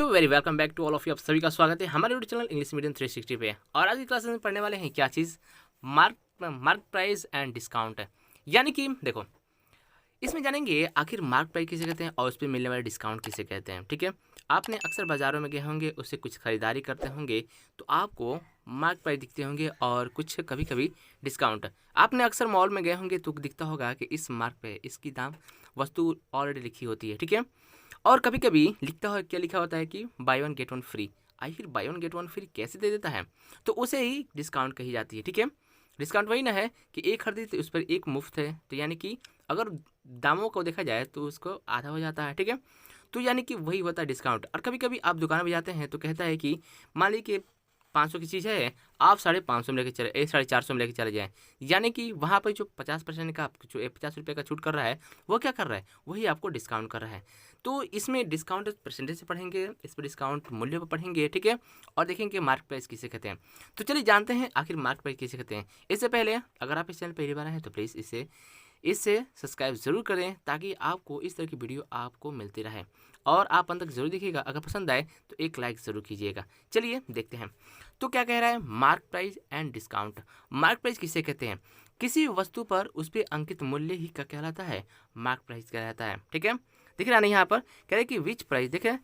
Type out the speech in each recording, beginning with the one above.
तो very welcome back to all of you. आप सभी का स्वागत है हमारे यूट्यूब चैनल इंग्लिश मीडियम 360 पे। और आज की क्लास में पढ़ने वाले हैं क्या चीज़, मार्क प्राइस एंड डिस्काउंट। यानी कि देखो, इसमें जानेंगे आखिर मार्क प्राइस किसे कहते हैं और उस पर मिलने वाले डिस्काउंट किसे कहते हैं। ठीक है, आपने अक्सर बाज़ारों में गए होंगे, उससे कुछ खरीदारी करते होंगे तो आपको मार्क प्राइस दिखते होंगे और कुछ कभी कभी डिस्काउंट। आपने अक्सर मॉल में गए होंगे तो दिखता होगा कि इस मार्क पे इसकी दाम वस्तु ऑलरेडी लिखी होती है। ठीक है, और कभी कभी लिखता हो क्या लिखा होता है कि buy one get one free. आखिर buy one get one free कैसे दे देता है, तो उसे ही डिस्काउंट कही जाती है। ठीक है, डिस्काउंट वही ना है कि एक खरीदी तो उस पर एक मुफ्त है। तो यानी कि अगर दामों को देखा जाए तो उसको आधा हो जाता है। ठीक है, तो यानी कि वही होता है डिस्काउंट। और कभी कभी आप दुकान में जाते हैं तो कहता है कि मान लीजिए 500 की चीज़ है, आप 550 में लेके चले, 450 में लेके चले जाएँ। यानी कि वहाँ पर जो 50% का जो 50 रुपये का छूट कर रहा है, वो क्या कर रहा है, वही आपको डिस्काउंट कर रहा है। तो इसमें डिस्काउंट परसेंटेज से पढ़ेंगे, इस पर डिस्काउंट मूल्य पर पढ़ेंगे। ठीक है, और देखेंगे मार्क प्राइस किसे कहते हैं। तो चलिए जानते हैं आखिर मार्क प्राइस किसे कहते हैं। इससे पहले अगर आप इस चैनल पहली बार आए हैं तो प्लीज़ इससे सब्सक्राइब ज़रूर करें ताकि आपको इस तरह की वीडियो आपको मिलती रहे। और आप अंत तक जरूर देखिएगा, अगर पसंद आए तो एक लाइक ज़रूर कीजिएगा। चलिए देखते हैं तो क्या कह रहा है mark price and discount. Mark price किसे कहते हैं, किसी वस्तु पर उस पर अंकित मूल्य ही का कहलाता है मार्क प्राइस कहलाता है। ठीक है, दिख रहा नहीं यहाँ पर, कह रहे कि विच प्राइस, देखें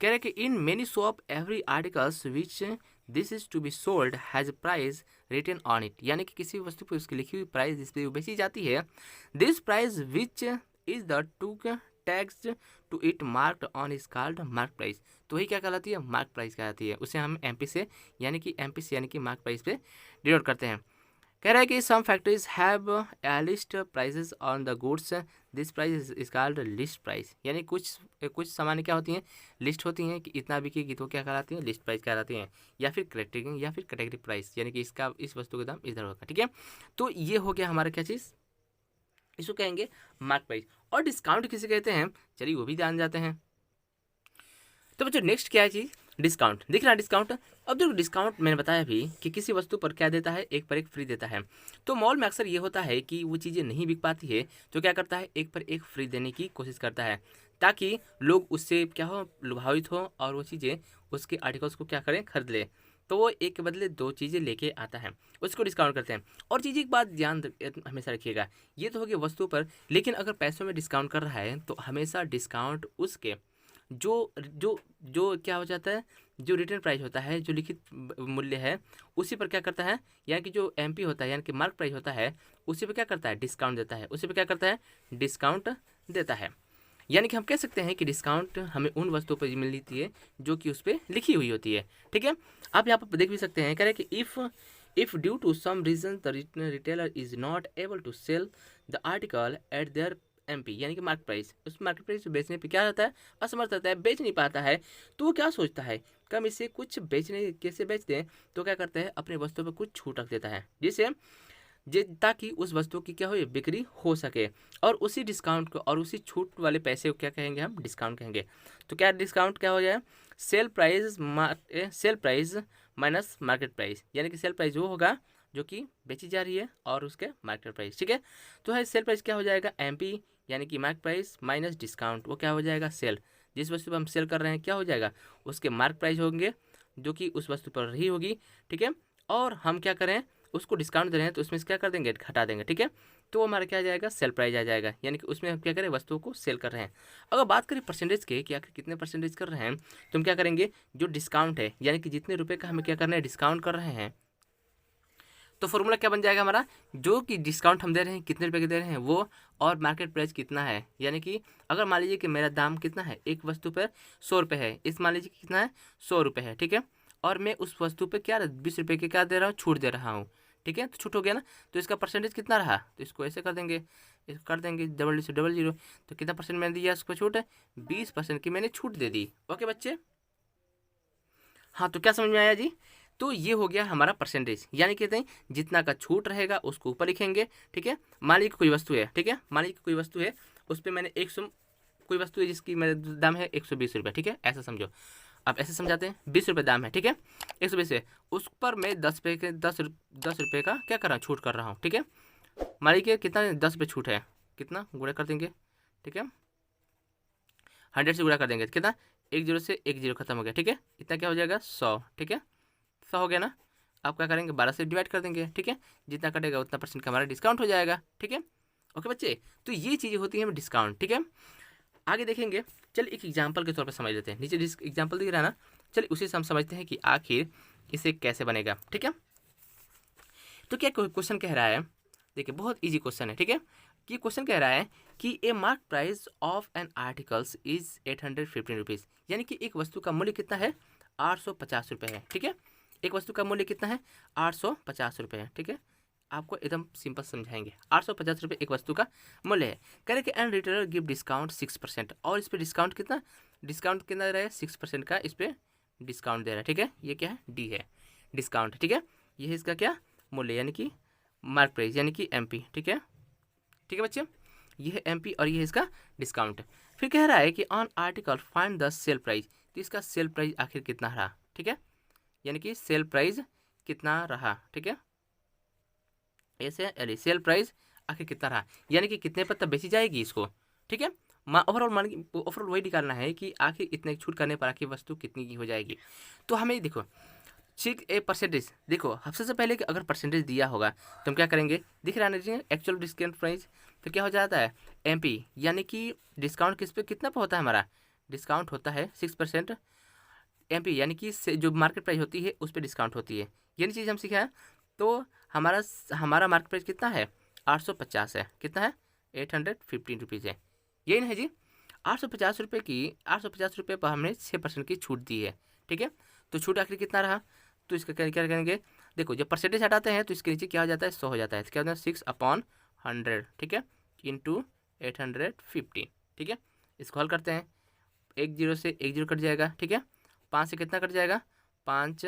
कह रहे कि in many shop every articles which this is to be sold has price written on it. यानी कि किसी वस्तु पर उसकी लिखी हुई प्राइस जिस पर बेची जाती है, this price which is the to tax to it marked on is called mark price. तो वही क्या कहलाती है, मार्क प्राइस कहलाती है। उसे हम एमपी से यानी कि मार्क प्राइस पे डिनोट करते हैं। कह रहा है कि some factories have list prices on the goods, this price is called list price. यानी कुछ सामान क्या होती हैं, लिस्ट होती हैं कि इतना बिकेगी तो क्या कहलाती हैं, लिस्ट प्राइस कहलाती हैं, या फिर कैटेगरी प्राइस, यानी कि इस वस्तु का दाम इधर होगा। ठीक है, तो ये हो गया हमारा क्या चीज़, इसको कहेंगे मार्क प्राइस। और डिस्काउंट किसे कहते हैं, चलिए वो भी जान जाते हैं। तो बच्चों नेक्स्ट क्या है चीज़, डिस्काउंट। दिख रहा है डिस्काउंट। अब देखो डिस्काउंट मैंने बताया भी कि किसी वस्तु पर क्या देता है, एक पर एक फ्री देता है। तो मॉल में अक्सर ये होता है कि वो चीज़ें नहीं बिक पाती है तो क्या करता है, एक पर एक फ्री देने की कोशिश करता है ताकि लोग उससे क्या हो, लुभावित हो और वो चीज़ें उसके आर्टिकल्स को क्या करें, खरीद ले। तो वो एक के बदले दो चीज़ें लेके आता है, उसको डिस्काउंट करते हैं। और चीज़ एक बात ध्यान हमेशा रखिएगा, ये तो हो गया वस्तु पर, लेकिन अगर पैसों में डिस्काउंट कर रहा है तो हमेशा डिस्काउंट उसके जो जो जो क्या हो जाता है, जो रिटर्न प्राइस होता है, जो लिखित मूल्य है, उसी पर क्या करता है, यानी कि जो एमपी होता है यानी कि मार्क प्राइस होता है, उसी पर क्या करता है, डिस्काउंट देता है। उसी पर क्या करता है, डिस्काउंट देता है। यानी कि हम कह सकते हैं कि डिस्काउंट हमें उन वस्तुओं पर मिलती है जो कि उस पर लिखी हुई होती है। ठीक है, आप यहाँ पर देख भी सकते हैं, कह रहे हैं कि if due to some reason the retailer is not able to sell the article at their MP, यानी कि मार्केट प्राइस, उस मार्केट प्राइस से बेचने पे क्या रहता है, असमर्थ रहता है, बेच नहीं पाता है। तो वो क्या सोचता है, कम इसे कुछ बेचने कैसे बेच दें, तो क्या करता है, अपने वस्तु पर कुछ छूट रख देता है जिससे ताकि उस वस्तु की क्या हो, बिक्री हो सके। और उसी डिस्काउंट को और उसी छूट वाले पैसे को क्या कहेंगे, हम डिस्काउंट कहेंगे। तो क्या डिस्काउंट क्या हो जाए, sale price minus market price. यानी कि सेल प्राइस वो होगा जो कि बेची जा रही है और उसके मार्केट प्राइस। ठीक है, तो है सेल प्राइस क्या हो जाएगा, एमपी यानी कि मार्क प्राइस माइनस डिस्काउंट, वो क्या हो जाएगा, सेल। जिस वस्तु पर हम सेल कर रहे हैं क्या हो जाएगा, उसके मार्क प्राइस होंगे जो कि उस वस्तु पर रही होगी। ठीक है, और हम क्या करें, उसको डिस्काउंट दे रहे हैं तो उसमें से क्या कर देंगे, घटा देंगे। ठीक है, तो हमारा क्या आ जाएगा, सेल प्राइस आ जाएगा। यानी कि उसमें हम क्या करें, वस्तुओं को सेल कर रहे हैं। अगर बात करें परसेंटेज के कि आखिर कितने परसेंटेज कर रहे हैं, तो हम क्या करेंगे, जो डिस्काउंट है यानी कि जितने रुपए का हमें क्या करना है, डिस्काउंट कर रहे हैं, तो फॉर्मूला क्या बन जाएगा हमारा, जो कि डिस्काउंट हम दे रहे हैं कितने रुपए के दे रहे हैं वो, और मार्केट प्राइस कितना है। यानी कि अगर मान लीजिए कि मेरा दाम कितना है, एक वस्तु पर 100 रुपये है, इस मान लीजिए कितना है, 100 रुपये है। ठीक है, और मैं उस वस्तु पे क्या 20 रुपये के क्या दे रहा हूँ, छूट दे रहा हूँ। ठीक है, तो छूट हो गया ना, तो इसका परसेंटेज कितना रहा, तो इसको ऐसे कर देंगे, इसको कर देंगे डबल जीरो, तो कितना परसेंट मैंने दिया इसको छूट है, 20% की मैंने छूट दे दी। ओके बच्चे, हाँ तो क्या समझ में आया जी, तो ये हो गया हमारा परसेंटेज। यानी कहते हैं जितना का छूट रहेगा उसको ऊपर लिखेंगे। ठीक है, मान लीजिए कोई वस्तु है, ठीक है, मान लीजिए कोई वस्तु है, उस पर मैंने 100, कोई वस्तु है जिसकी मेरा दाम है 120 रुपये। ठीक है, ऐसा समझो, आप ऐसे समझाते हैं, 20 रुपये दाम है। ठीक है, 120 है, उस पर मैं 10 रुपये के 10 रुपये का क्या कर रहा हूँ, छूट कर रहा हूँ। ठीक है, मान लीजिए कितना 10 रुपये छूट है, कितना गुणा कर देंगे। ठीक है, 100 से गुणा कर देंगे तो कितना, 1 0 से 1 0 खत्म हो गया, ठीक है। इतना क्या हो जाएगा 100, ठीक है, 100 हो गया ना। आप क्या करेंगे 12 से डिवाइड कर देंगे, ठीक है, जितना कटेगा उतना % का हमारा डिस्काउंट हो जाएगा, ठीक है। ओके बच्चे, तो ये चीज़ें होती हैं डिस्काउंट, ठीक है। आगे देखेंगे, चलिए एक एग्जाम्पल के तौर पर समझ लेते हैं। नीचे जिस एग्जाम्पल दिख रहा है ना, चलिए उसी से हम समझते हैं कि आखिर इसे कैसे बनेगा, ठीक है। तो क्या क्वेश्चन कह रहा है, देखिए बहुत इजी क्वेश्चन है, ठीक है। कि क्वेश्चन कह रहा है कि a mark price of an articles is 815 rupees, यानी कि एक वस्तु का मूल्य कितना है 850 रुपये है, ठीक है। एक वस्तु का मूल्य कितना है 850 रुपये है, ठीक है। आपको एकदम सिंपल समझाएंगे, 850 रुपये एक वस्तु का मूल्य है। कह रहे कि एंड रिटेलर गिव डिस्काउंट 6%, और इस पर डिस्काउंट कितना दे रहा है 6% का इस पर डिस्काउंट दे रहा है, ठीक है। ये क्या है डी है, डिस्काउंट, ठीक है। ये है इसका क्या मूल्य, यानी कि मार्क प्राइस, यानी कि MP, ठीक है, ठीक है बच्चे। ये है MP और ये है इसका डिस्काउंट। फिर कह रहा है कि on article find the sale price, तो इसका सेल प्राइस आखिर कितना रहा, ठीक है, यानी कि सेल प्राइस कितना रहा, ठीक है। ऐसे सेल प्राइस आखिर कितना रहा, यानी कि कितने पर तब बेची जाएगी इसको, ठीक है। ओवरऑल वही निकालना है कि आखिर इतने छूट करने पर आखिर वस्तु कितनी की हो जाएगी। तो हमें देखो ठीक ए परसेंटेज, देखो सबसे पहले कि अगर परसेंटेज दिया होगा तो हम क्या करेंगे, दिख रहा है ना एक्चुअल डिस्काउंट प्राइस, फिर क्या हो जाता है MP, यानी कि डिस्काउंट किस पे कितना पे होता है हमारा, डिस्काउंट होता है 6%, MP यानी कि जो मार्केट प्राइस होती है उस पर डिस्काउंट होती है, ये चीज़ हम सीखा है। तो हमारा मार्केट प्राइस कितना है 850 है, कितना है 815 रुपीज़ है, यही ना है जी। 850 रुपये पर हमने 6% की छूट दी है, ठीक है। तो छूट आखिर कितना रहा, तो इसका क्या करेंगे, देखो जब परसेंटेज हटाते हैं तो इसके नीचे क्या हो जाता है 100 हो जाता है, तो क्या होता है 6/100, ठीक है, इंटू 815, ठीक है। इसको हल करते हैं, 1 0 से 1 0 कट जाएगा, ठीक है। 5 से कितना कट जाएगा 5,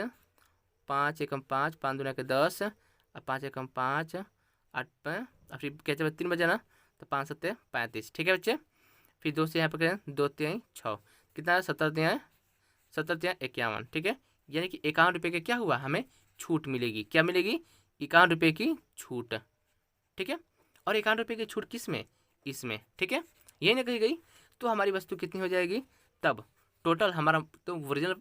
5 एकम 5, 5 दूना के 10, और 5 एकम 5, 8 फिर क्या चलो 3 बजा ना, तो 5 7 35, ठीक है बच्चे। फिर 2 से यहाँ पर करें 2 3 6, कितना 17 51, ठीक है। यानी कि 51 रुपये के क्या हुआ हमें छूट मिलेगी, क्या मिलेगी 51 रुपये की छूट, ठीक है। और 51 रुपये की छूट किस में, इसमें, ठीक है, यही ना कही गई। तो हमारी वस्तु कितनी हो जाएगी तब टोटल हमारा, तो ओरिजिनल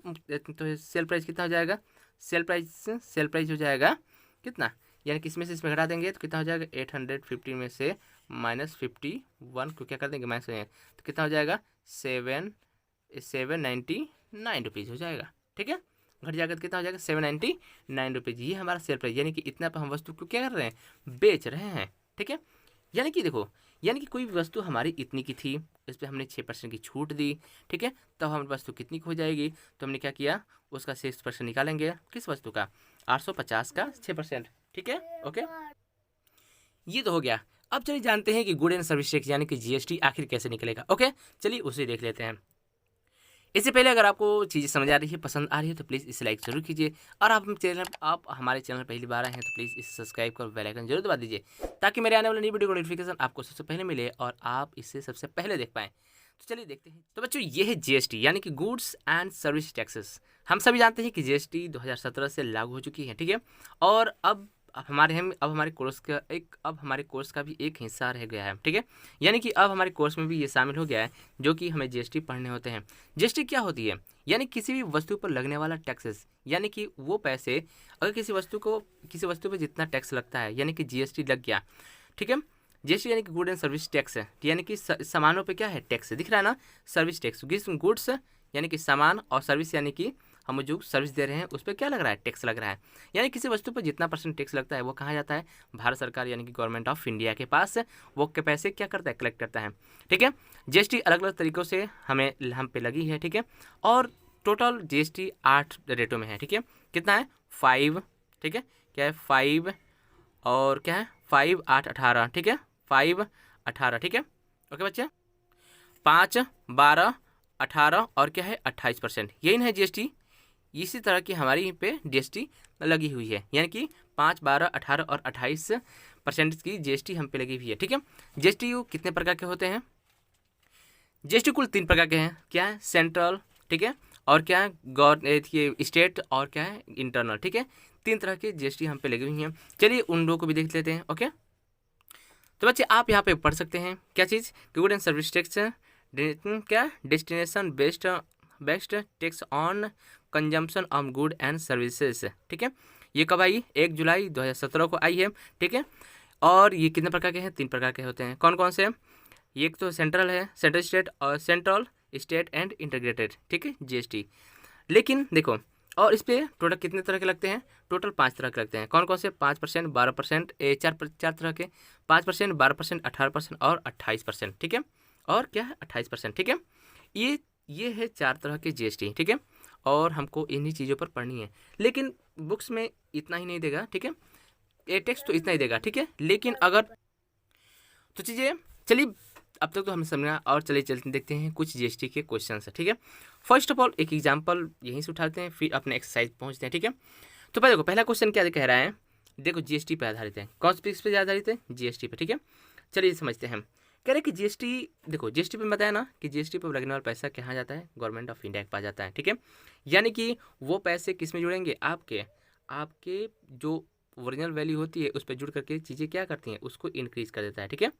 तो सेल प्राइस कितना हो जाएगा, सेल प्राइस हो जाएगा कितना, यानी कि इसमें से इसमें घटा देंगे तो कितना हो जाएगा 815 में से -51 को क्या कर देंगे माइनस करेंगे तो कितना हो जाएगा 799 रुपीज़ हो जाएगा, ठीक है। घट जाएगा तो कितना हो जाएगा 799 रुपीज़, ये हमारा सेल प्राइस, यानी कि इतना पर हम वस्तु को क्या कर रहे हैं बेच रहे हैं, ठीक है। यानी कि देखो, यानी कि कोई वस्तु हमारी इतनी की थी, इस पर हमने 6% की छूट दी, ठीक है, तब हमारी वस्तु कितनी हो जाएगी, तो हमने क्या किया उसका 6% निकालेंगे, किस वस्तु का 850 का 6%, ठीक है। ओके, ये तो हो गया। अब चलिए जानते हैं कि गुड एंड सर्विस टैक्स यानी कि GST आखिर कैसे निकलेगा। ओके, चलिए उसे देख लेते हैं। इससे पहले अगर आपको चीज़ें समझ आ रही है, पसंद आ रही है, तो प्लीज़ इसे लाइक जरूर कीजिए, और आप हमारे चैनल पहली बार आए हैं तो प्लीज़ इसे सब्सक्राइब कर बेल आइकन जरूर दबा दीजिए, ताकि मेरे आने वाले नई वीडियो का नोटिफिकेशन आपको सबसे पहले मिले और आप इसे सबसे पहले देख पाएँ। तो चलिए देखते हैं। तो बच्चों ये है GST यानी कि गुड्स एंड सर्विस टैक्सेस। हम सभी जानते हैं कि GST 2017 से लागू हो चुकी है, ठीक है। और अब हमारे कोर्स का भी एक हिस्सा रह गया है, ठीक है। यानी कि अब हमारे कोर्स में भी ये शामिल हो गया है, जो कि हमें GST पढ़ने होते हैं। GST क्या होती है, यानी किसी भी वस्तु पर लगने वाला टैक्सेस, यानी कि वो पैसे, अगर किसी वस्तु पर जितना टैक्स लगता है, यानी कि GST लग गया, ठीक है। GST यानी कि गुड एंड सर्विस टैक्स है, यानी कि सामानों पे क्या है टैक्स दिख रहा है ना, सर्विस टैक्स, गुड्स यानी कि सामान, और सर्विस यानी कि हम जो सर्विस दे रहे हैं उस पर क्या लग रहा है टैक्स लग रहा है। यानी किसी वस्तु पर जितना % टैक्स लगता है वो कहाँ जाता है, भारत सरकार यानी कि गवर्नमेंट ऑफ इंडिया के पास, वो के पैसे क्या करता है कलेक्ट करता है, ठीक है। GST अलग अलग तरीक़ों से हम पे लगी है, ठीक है। और टोटल GST 8 रेटों में है, ठीक है। कितना है 5, ठीक है, क्या है 5 और क्या है 5 8 18, ठीक है, 5 18, ठीक है। ओके बच्चे, 5 12 18 और क्या है 28%, यही ना है GST। इसी तरह की हमारी पे GST लगी हुई है, यानी कि 5 12 18 और 28% की GST हम पे लगी हुई है, ठीक है। GST कितने प्रकार के होते हैं, GST कुल 3 प्रकार के हैं, क्या है सेंट्रल, ठीक है, और क्या है स्टेट, और क्या है इंटरनल, ठीक है। 3 तरह के GST हम पे लगी हुई हैं। चलिए उन दो को भी देख लेते हैं। ओके, तो बच्चे आप यहाँ पे पढ़ सकते हैं क्या चीज़, गुड एंड सर्विस टैक्स क्या destination best tax on consumption of good and services, ठीक है। ये कब आई? 1 जुलाई 2017 को आई है, ठीक है। और ये कितने प्रकार के हैं? 3 प्रकार के होते हैं। कौन कौन से? ये एक तो सेंट्रल है, सेंट्रल स्टेट और सेंट्रल स्टेट एंड इंटीग्रेटेड, ठीक है, जीएसटी। लेकिन देखो, और इस पर टोटल कितने तरह के लगते हैं? टोटल 5 तरह के लगते हैं। कौन कौन से? 5%, 12%, चार तरह के, 5%, 12%, 18% और 28%, ठीक है। और क्या है? 28%, ठीक है। ये है 4 तरह के जीएसटी, ठीक है। और हमको इन्हीं चीज़ों पर पढ़नी है, लेकिन बुक्स में इतना ही नहीं देगा, ठीक है। ये टेक्स्ट तो इतना ही देगा, ठीक है। लेकिन अगर तो चलिए अब तक तो हमें समझा, और चलिए चलते देखते हैं कुछ जीएसटी के क्वेश्चन है, ठीक है। फर्स्ट ऑफ ऑल एक एग्जांपल यहीं से उठाते हैं, फिर अपने एक्सरसाइज पहुंचते हैं, ठीक है। तो देखो पहला क्वेश्चन क्या कह रहा है? देखो जीएसटी पे आधारित है। कौन सी पे आधारित है? जीएसटी पे, ठीक है। चलिए समझते हैं। कह रहे कि जीएसटी, देखो जीएसटी पे बताया ना कि जीएसटी पर लगने वाला पैसा कहाँ जाता है? गवर्नमेंट ऑफ इंडिया के पास जाता है, ठीक है। यानी कि वो पैसे किस में जुड़ेंगे? आपके जो ओरिजिनल वैल्यू होती है उस पर जुड़ करके चीज़ें क्या करती हैं? उसको इंक्रीज कर देता है, ठीक है।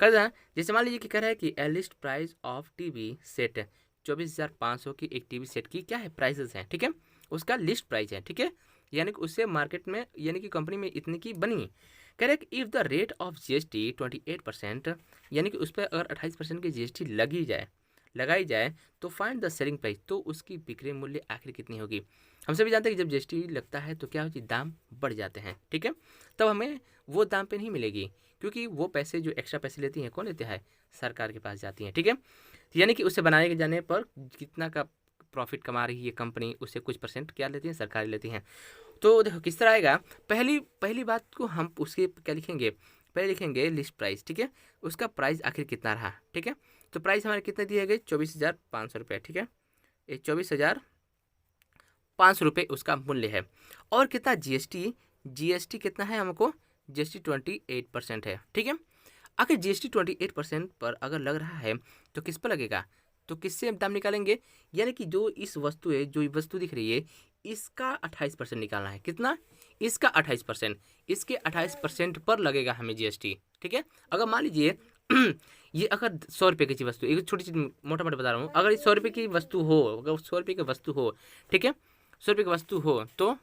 कर देना। जैसे मान लीजिए कि कह रहा है कि a list price of TV set 24,500 की एक टीवी सेट की क्या है? प्राइसेस हैं, ठीक है। उसका लिस्ट प्राइस है, ठीक है। यानी कि उससे मार्केट में, यानी कि कंपनी में इतनी की बनी। कह रहे कि if the rate of GST 28%, यानी कि उस पर अगर 28% की जीएसटी लगाई जाए तो फाइंड द सेलिंग प्राइस, तो उसकी बिक्री मूल्य आखिर कितनी होगी? हम सभी जानते हैं कि जब जीएसटी लगता है तो क्या होती है? दाम बढ़ जाते हैं, ठीक है। तब हमें वो दाम पे नहीं मिलेगी, क्योंकि वो पैसे जो एक्स्ट्रा पैसे लेती हैं, कौन लेते हैं? सरकार के पास जाती हैं, ठीक है। यानी कि उसे बनाए जाने पर कितना का प्रॉफिट कमा रही है कंपनी, उससे कुछ परसेंट क्या लेती हैं? सरकार लेती हैं। तो देखो किस तरह आएगा। पहली बात को हम उसके क्या लिखेंगे? पहले लिखेंगे लिस्ट प्राइस, ठीक है। उसका प्राइस आखिर कितना रहा, ठीक है। तो प्राइस हमारे कितने दिए गए? 24,500 रुपये, ठीक है। ये 24,500 रुपये उसका मूल्य है। और कितना जीएसटी कितना है हमको? जीएसटी 28% है, ठीक है। आखिर जीएसटी 28% पर अगर लग रहा है तो किस पर लगेगा? तो किससे दाम निकालेंगे? यानी कि जो इस वस्तु है, जो वस्तु दिख रही है, इसका 28% निकालना है। कितना? इसका 28%। इसके 28% पर लगेगा हमें जीएसटी, ठीक है। अगर मान लीजिए ये अगर 100 रुपये की वस्तु, एक छोटी चीज मोटा मोटा बता रहा हूँ, अगर 100 रुपये की वस्तु हो, अगर 100 रुपये की वस्तु हो, ठीक है, 100 रुपये की वस्तु हो, तो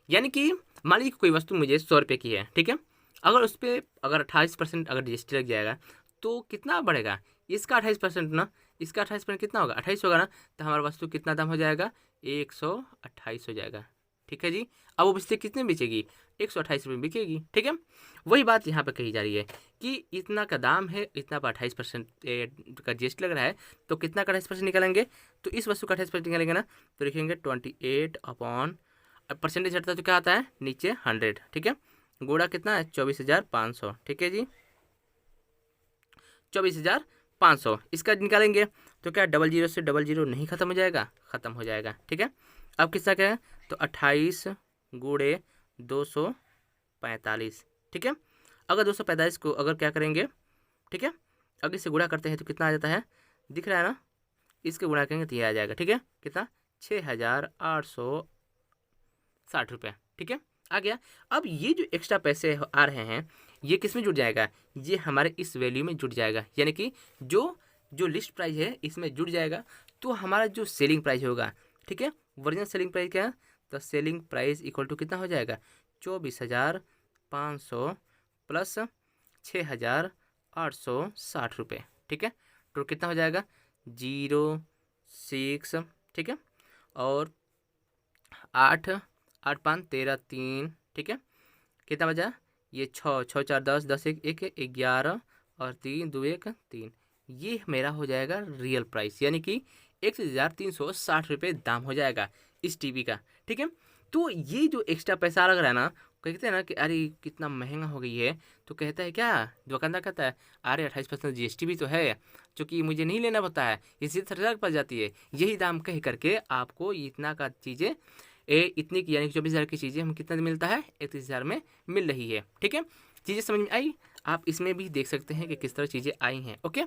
यानी कि मान लीजिए कोई वस्तु मुझे 100 रुपये की है, ठीक है। अगर उस पर अगर 28% अगर जीएसटी लग जाएगा तो कितना बढ़ेगा? इसका 28% ना, इसका 28% कितना होगा? 28 होगा ना। तो हमारा वस्तु कितना दाम हो जाएगा? 128 हो जाएगा, ठीक है जी। अब वो बचते कितने बेचेगी? 128 रुपये बिकेगी, ठीक है। वही बात यहाँ पे कही जा रही है कि इतना का दाम है, इतना पर 28% का जीएसटी लग रहा है, तो कितना का 28% निकालेंगे? तो इस वस्तु का 28% निकालेंगे ना, तो लिखेंगे 28 अपॉन, परसेंटेज हटता है तो क्या आता है? नीचे 100, ठीक है। गुणा कितना है? 24,500, ठीक है जी। 24,500 इसका निकालेंगे तो क्या डबल जीरो से डबल जीरो नहीं खत्म हो जाएगा? खत्म हो जाएगा, ठीक है। अब किसका क्या है? तो 28 गुणे 245, ठीक है। अगर 245 को अगर क्या करेंगे, ठीक है, अगर इससे गुणा करते हैं तो कितना आ जाता है? दिख रहा है ना। इसके गुणा करेंगे तो ये आ जाएगा, ठीक है। कितना? 6,860 रुपये, ठीक है, आ गया। अब ये जो एक्स्ट्रा पैसे आ रहे हैं ये किस में जुड़ जाएगा? ये हमारे इस वैल्यू में जुड़ जाएगा, यानी कि जो लिस्ट प्राइस है इसमें जुड़ जाएगा। तो हमारा जो सेलिंग प्राइस होगा, ठीक है, ओरिजिनल सेलिंग प्राइस क्या है? तो सेलिंग प्राइस इक्वल टू कितना हो जाएगा? 24,500 प्लस 6,860 रुपये, ठीक है। तो कितना हो जाएगा? 06, ठीक है, और 8 8 5 13 3, ठीक है। कितना बचा? ये 6 6 4 10 10 1 1 11 और 3 2 1 3। ये मेरा हो जाएगा रियल प्राइस, यानी कि 1,360 रुपये दाम हो जाएगा इस टीवी का, ठीक है। तो ये जो एक्स्ट्रा पैसा लग रहा है ना, कहते हैं ना कि अरे कितना महंगा हो गई है, तो कहता है क्या, दुकानदार कहता है अरे 28% जीएसटी भी तो है, जो कि मुझे नहीं लेना पड़ता है, इसी सरकार के पास जाती है, यही दाम कह करके आपको इतना का चीज़ें इतनी की, यानी कि 24,000 की चीज़ें हम कितना मिलता है? 31,000 में मिल रही है, ठीक है। चीज़ें समझ में आई? आप इसमें भी देख सकते हैं कि किस तरह चीज़ें आई हैं, ओके।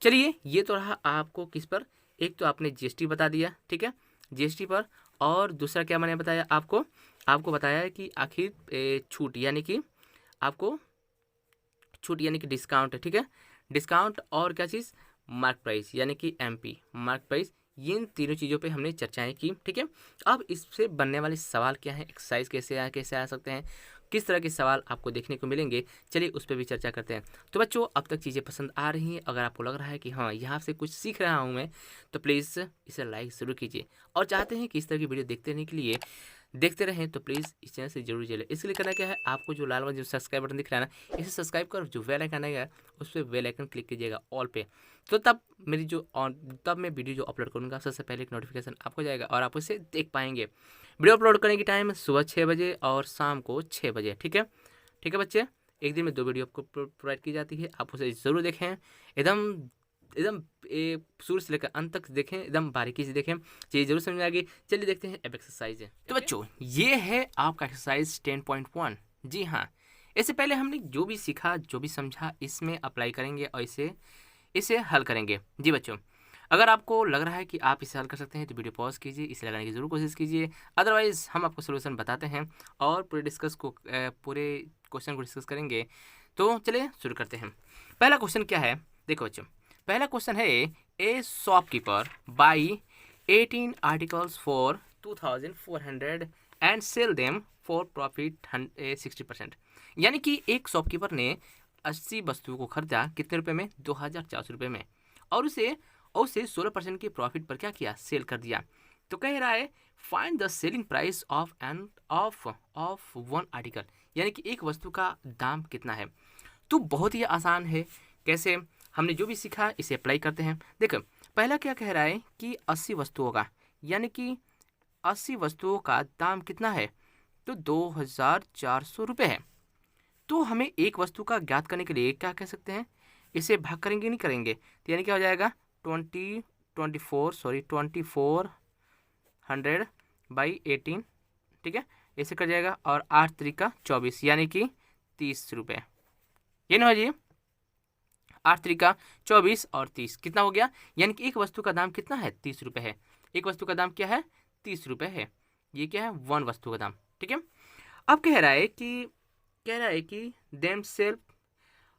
चलिए ये तो रहा आपको किस पर, एक तो आपने जीएसटी बता दिया, ठीक है, जीएसटी पर। और दूसरा क्या मैंने बताया आपको बताया है कि आखिर छूट, यानी कि आपको छूट यानी कि डिस्काउंट है, ठीक है, डिस्काउंट। और क्या चीज़? मार्क प्राइस यानी कि MP मार्क प्राइस, इन तीनों चीज़ों पे हमने चर्चाएं की। ठीक है, अब इससे बनने वाले सवाल क्या हैं, एक्सरसाइज कैसे आ सकते हैं, किस तरह के सवाल आपको देखने को मिलेंगे, चलिए उस पर भी चर्चा करते हैं। तो बच्चों, अब तक चीज़ें पसंद आ रही हैं, अगर आपको लग रहा है कि हाँ यहाँ से कुछ सीख रहा हूँ मैं, तो प्लीज़ इसे लाइक ज़रूर कीजिए। और चाहते हैं कि इस तरह की वीडियो देखते रहें तो प्लीज़ इस चैनल से जरूर जुड़िए। इसके लिए करना क्या है, आपको जो लाल वाला जो सब्सक्राइब बटन दिख रहा है ना, इसे सब्सक्राइब कर जो बेल आइकन आएगा उस पर बेल आइकन क्लिक कीजिएगा ऑल पे। तो तब मैं वीडियो जो अपलोड करूँगा सबसे पहले एक नोटिफिकेशन आपको जाएगा और आप उसे देख पाएंगे। वीडियो अपलोड करने की टाइम सुबह 6 बजे और शाम को 6 बजे। ठीक है बच्चे, एक दिन में 2 वीडियो आपको प्रोवाइड की जाती है, आप उसे ज़रूर देखें। एकदम एकदम शुरू से लेकर अंत तक देखें, एकदम बारीकी से देखें, चीज़ जरूर समझ में आ गई। चलिए देखते हैं अब एक्सरसाइज है। तो बच्चों, ये है आपका एक्सरसाइज 10.1। जी हाँ, इससे पहले हमने जो भी सीखा, जो भी समझा, इसमें अप्लाई करेंगे और इसे हल करेंगे। जी बच्चों, अगर आपको लग रहा है कि आप इसे हल कर सकते हैं तो वीडियो पॉज कीजिए, इसे लगाने की ज़रूर कोशिश कीजिए। अदरवाइज़ हम आपको सोल्यूशन बताते हैं और पूरे क्वेश्चन को डिस्कस करेंगे। तो चलिए शुरू करते हैं। पहला क्वेश्चन क्या है, देखो बच्चों, पहला क्वेश्चन है ए shopkeeper by 18 articles for 2400 and sell them for profit 60%। यानी कि एक शॉपकीपर ने 80 वस्तुओं को खरीदा, कितने रुपए में, 2400 रुपये में, और उसे 16% के प्रॉफिट पर क्या किया, सेल कर दिया। तो कह रहा है find the selling price of one article, यानी कि एक वस्तु का दाम कितना है। तो बहुत ही आसान है, कैसे, हमने जो भी सीखा इसे अप्लाई करते हैं। देखो, पहला क्या कह रहा है कि 80 वस्तुओं का, यानी कि 80 वस्तुओं का दाम कितना है, तो 2400 रुपये है। तो हमें एक वस्तु का ज्ञात करने के लिए क्या कह सकते हैं, इसे भाग करेंगे, नहीं करेंगे, तो यानी क्या हो जाएगा 2400 बाई 18। ठीक है, ऐसे कर जाएगा, और 8 तरीका 24 यानी कि 30 रुपये। ये ना हो जी, 8 तरीका 24 और 30 कितना हो गया, यानी कि एक वस्तु का दाम कितना है, 30 रुपये है। एक वस्तु का दाम क्या है, 30 रुपये है। ये क्या है, वन वस्तु का दाम। ठीक है, अब कह रहा है कि देम सेल्फ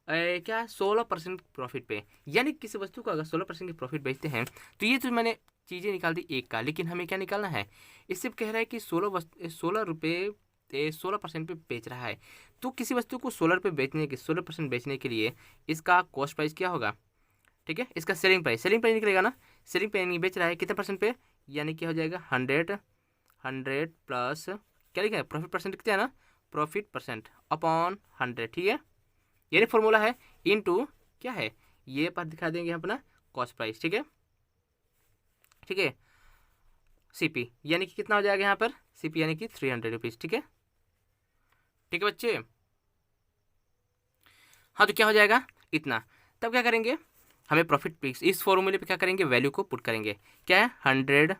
क्या 16% प्रॉफिट पे, यानी किसी वस्तु को अगर 16% की प्रॉफिट बेचते हैं, तो ये तो मैंने चीज़ें निकाल दी एक का, लेकिन हमें क्या निकालना है, इससे कह रहा है कि 16% पे बेच रहा है। तो किसी वस्तु को 16% बेचने के लिए इसका कॉस्ट प्राइस क्या होगा। ठीक है, इसका सेलिंग प्राइस निकलेगा ना, सेलिंग प्राइस नहीं बेच रहा है कितने परसेंट पे, यानी क्या हो जाएगा 100 प्लस क्या लिखा है, प्रॉफिट परसेंट लिखते हैं ना, प्रॉफिट परसेंट अपॉन 100। ठीक है, यानी फॉर्मूला है इनटू क्या है, ये पर दिखा देंगे अपना कॉस्ट प्राइस। ठीक है, CP यानी कि कितना हो जाएगा यहाँ पर, CP यानी कि 300 रुपीज़। ठीक है बच्चे, हाँ, तो क्या हो जाएगा इतना। तब क्या करेंगे, हमें प्रॉफिट इस फॉर्मूले पे क्या करेंगे, वैल्यू को पुट करेंगे। क्या है 100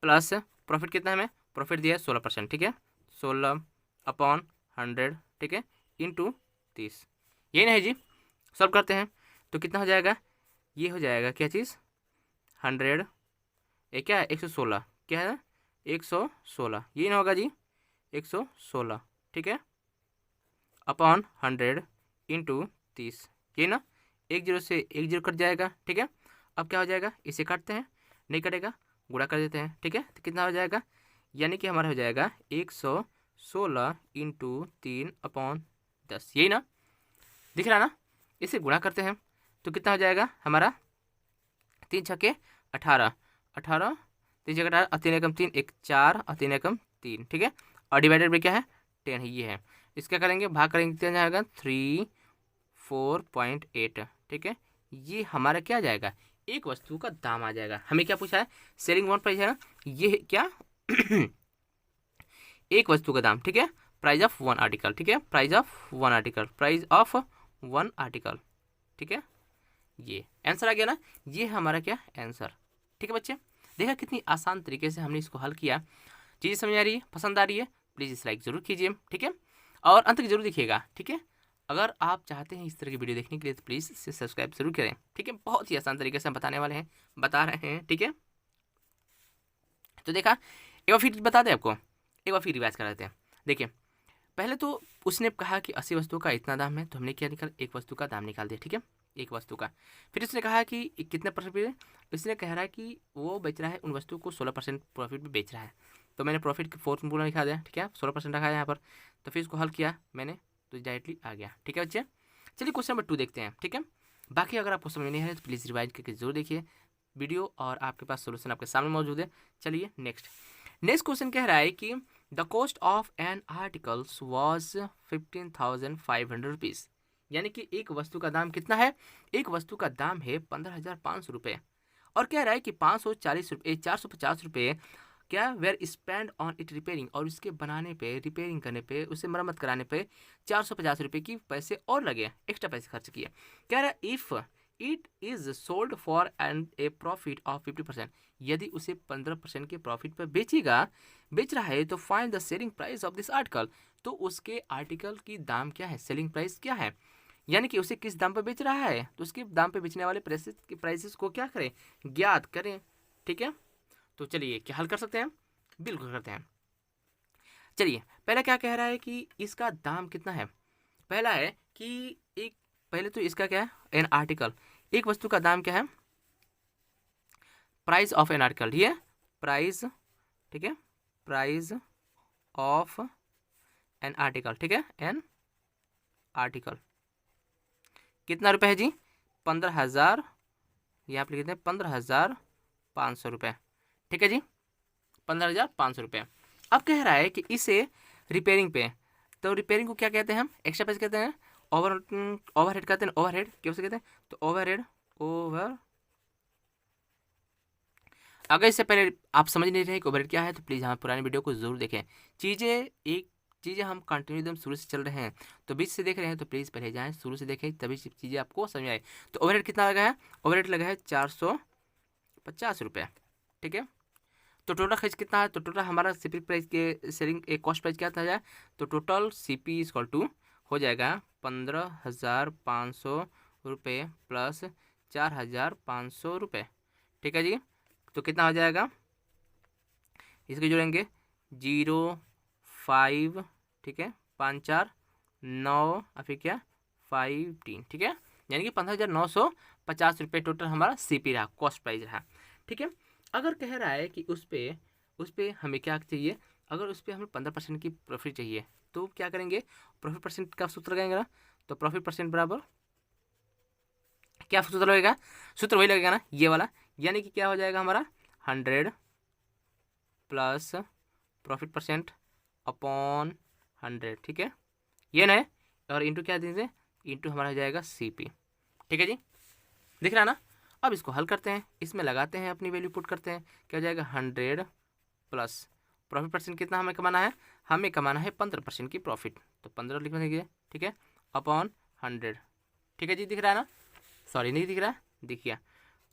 प्लस प्रॉफिट कितना है, हमें प्रॉफिट दिया है 16%। ठीक है, 16 अपॉन 100। ठीक है, इंटू 30। यही नहीं जी, सॉल्व करते हैं तो कितना हो जाएगा, ये हो जाएगा क्या चीज़ 100 क्या है 116, क्या है 116, यही ना होगा जी 116। ठीक है, अपॉन 100 इंटू 30, यही ना, 10 से 10 कट जाएगा। ठीक है, अब क्या हो जाएगा, इसे काटते हैं, नहीं कटेगा, गुणा कर देते हैं। ठीक है, तो कितना हो जाएगा, यानी कि हमारा हो जाएगा 116 इंटू 3 अपॉन 10, यही ना, दिख रहा ना। इसे गुणा करते हैं तो कितना हो जाएगा हमारा, 3 छक्के 18, 18 3 छक्के 18, 3 एकम 3, 1 4 और 3 एकम 3। ठीक है, और डिवाइडेड बाई क्या है 10 है, ये है। इसका करेंगे, भाग करेंगे, कितना जाएगा 34.8। ठीक है, ये हमारा क्या जाएगा, एक वस्तु का दाम आ जाएगा। हमें क्या पूछा है, सेलिंग वन प्राइस है ना, ये क्या एक वस्तु का दाम। ठीक है, प्राइस ऑफ वन आर्टिकल। ठीक है, प्राइस ऑफ वन आर्टिकल। ठीक है, ये आंसर आ गया ना, ये हमारा क्या आंसर। ठीक है बच्चे, देखा कितनी आसान तरीके से हमने इसको हल किया। चीज़ें समझ आ रही है, पसंद आ रही है, प्लीज़ इस लाइक ज़रूर कीजिए। ठीक है, और अंत तक जरूर देखिएगा। ठीक है, अगर आप चाहते हैं इस तरह की वीडियो देखने के लिए तो प्लीज़ इसे सब्सक्राइब जरूर करें। ठीक है, बहुत ही आसान तरीके से हम बता रहे हैं। ठीक है, तो देखा, एक बार फिर बता दें आपको, एक बार फिर रिवाइज करा देते हैं। देखिए, पहले तो उसने कहा कि 80 वस्तुओं का इतना दाम है, तो हमने क्या निकाल, एक वस्तु का दाम निकाल दिया। ठीक है, एक वस्तु का। फिर इसने कहा कि कितने परसेंट पे, इसने कह रहा है कि वो बेच रहा है उन वस्तु को 16% प्रॉफिट में बेच रहा है। तो मैंने प्रॉफिट की फॉर्मूला लिखा दिया, ठीक है, 16% रखा है यहाँ पर। तो फिर इसको हल किया मैंने तो डायरेक्टली आ गया, ठीक है बच्चे। चलिए क्वेश्चन नंबर 2 देखते हैं, ठीक है। बाकी अगर आपको समझ नहीं है तो प्लीज़ रिवाइज करके जरूर देखिए वीडियो, और आपके पास सोल्यूशन आपके सामने मौजूद है। चलिए नेक्स्ट क्वेश्चन कह रहा है कि the cost of an articles was 15,500 rupees, यानी कि एक वस्तु का दाम कितना है, एक वस्तु का दाम है 15,500 रुपये। और कह रहा है कि 540 रुपये 450 रुपये क्या were spend on it repairing, और उसके बनाने पे, रिपेयरिंग करने पे, उसे मरम्मत कराने पे 450 रुपये की पैसे और लगे, एक्स्ट्रा पैसे खर्च किए। कह रहा है if it is sold for and A profit of 50%, यदि उसे 15% के प्रॉफिट पर बेच रहा है तो find the selling price of this article, तो उसके आर्टिकल की दाम क्या है, सेलिंग प्राइस क्या है, यानी कि उसे किस दाम पर बेच रहा है, तो उसके दाम पे बेचने वाले प्राइसेस को क्या करें, ज्ञात करें, ठीक है। तो चलिए क्या हल कर सकते हैं, बिल्कुल करते हैं। चलिए पहला क्या कह रहा है कि इसका दाम कितना है, पहला है कि एक, पहले तो इसका क्या है, एन आर्टिकल, एक वस्तु का दाम क्या है, प्राइस ऑफ एन आर्टिकल, ये प्राइस, ठीक है, प्राइस ऑफ एन आर्टिकल, ठीक है, एन आर्टिकल कितना रुपए है जी, 15,000, यहाँ पे लिखते हैं 15,500 रुपये, ठीक है जी, 15,500 रुपये। अब कह रहा है कि इसे रिपेयरिंग पे, तो रिपेयरिंग को क्या कहते हैं हम, एक्स्ट्रा पैसे कहते हैं, ओवरहेड कहते हैं, ओवरहेड कैसे कहते हैं, तो ओवरहेड, अगर इससे पहले आप समझ नहीं रहे कि ओवरहेड क्या है तो प्लीज़ हमारे पुरानी वीडियो को जरूर देखें। चीज़ें हम कंटिन्यू एकदम शुरू से चल रहे हैं, तो बीच से देख रहे हैं तो प्लीज़ पहले जाएं, शुरू से देखें, तभी चीज़ें आपको समझ आए। तो ओवरहेड कितना लगा है, ओवरहेड लगा है 450 रुपये, ठीक है। तो टोटल खर्च कितना है, तो टोटल हमारा सीपी प्राइस के सेलिंग कॉस्ट प्राइस क्या था जाए, तो टोटल सीपी इक्वल टू हो जाएगा 15,500 रुपये प्लस 4,500 रुपये, ठीक है जी। तो कितना हो जाएगा, इसके जोड़ेंगे 0,5, ठीक है, 5 4 9 और फिर क्या 5 3, ठीक है, यानी कि 15,950 रुपये टोटल हमारा सीपी रहा, कॉस्ट प्राइस रहा, ठीक है। अगर कह रहा है कि उस पर हमें क्या चाहिए, अगर उस पर हमें 15% की प्रॉफिट चाहिए तो क्या करेंगे, प्रॉफिट परसेंट का सूत्र लगाएंगे ना, तो प्रॉफिट परसेंट बराबर क्या सूत्र लगेगा, सूत्र वही लगेगा ना, ये वाला, यानी कि क्या हो जाएगा हमारा 100 प्लस प्रॉफिट परसेंट अपॉन 100, ठीक है, ये ना है, और इंटू क्या दीजिए, इंटू हमारा हो जाएगा सीपी, ठीक है जी, दिख रहा है ना। अब इसको हल करते हैं, इसमें लगाते हैं, अपनी वैल्यू पुट करते हैं, क्या हो जाएगा 100 प्लस प्रॉफिट परसेंट कितना हमें कमाना है, हमें कमाना है 15% की प्रॉफिट, तो 15 लिख देंगे, ठीक है, अपॉन 100, ठीक है जी, दिख रहा है ना, सॉरी नहीं दिख रहा, दिखिए।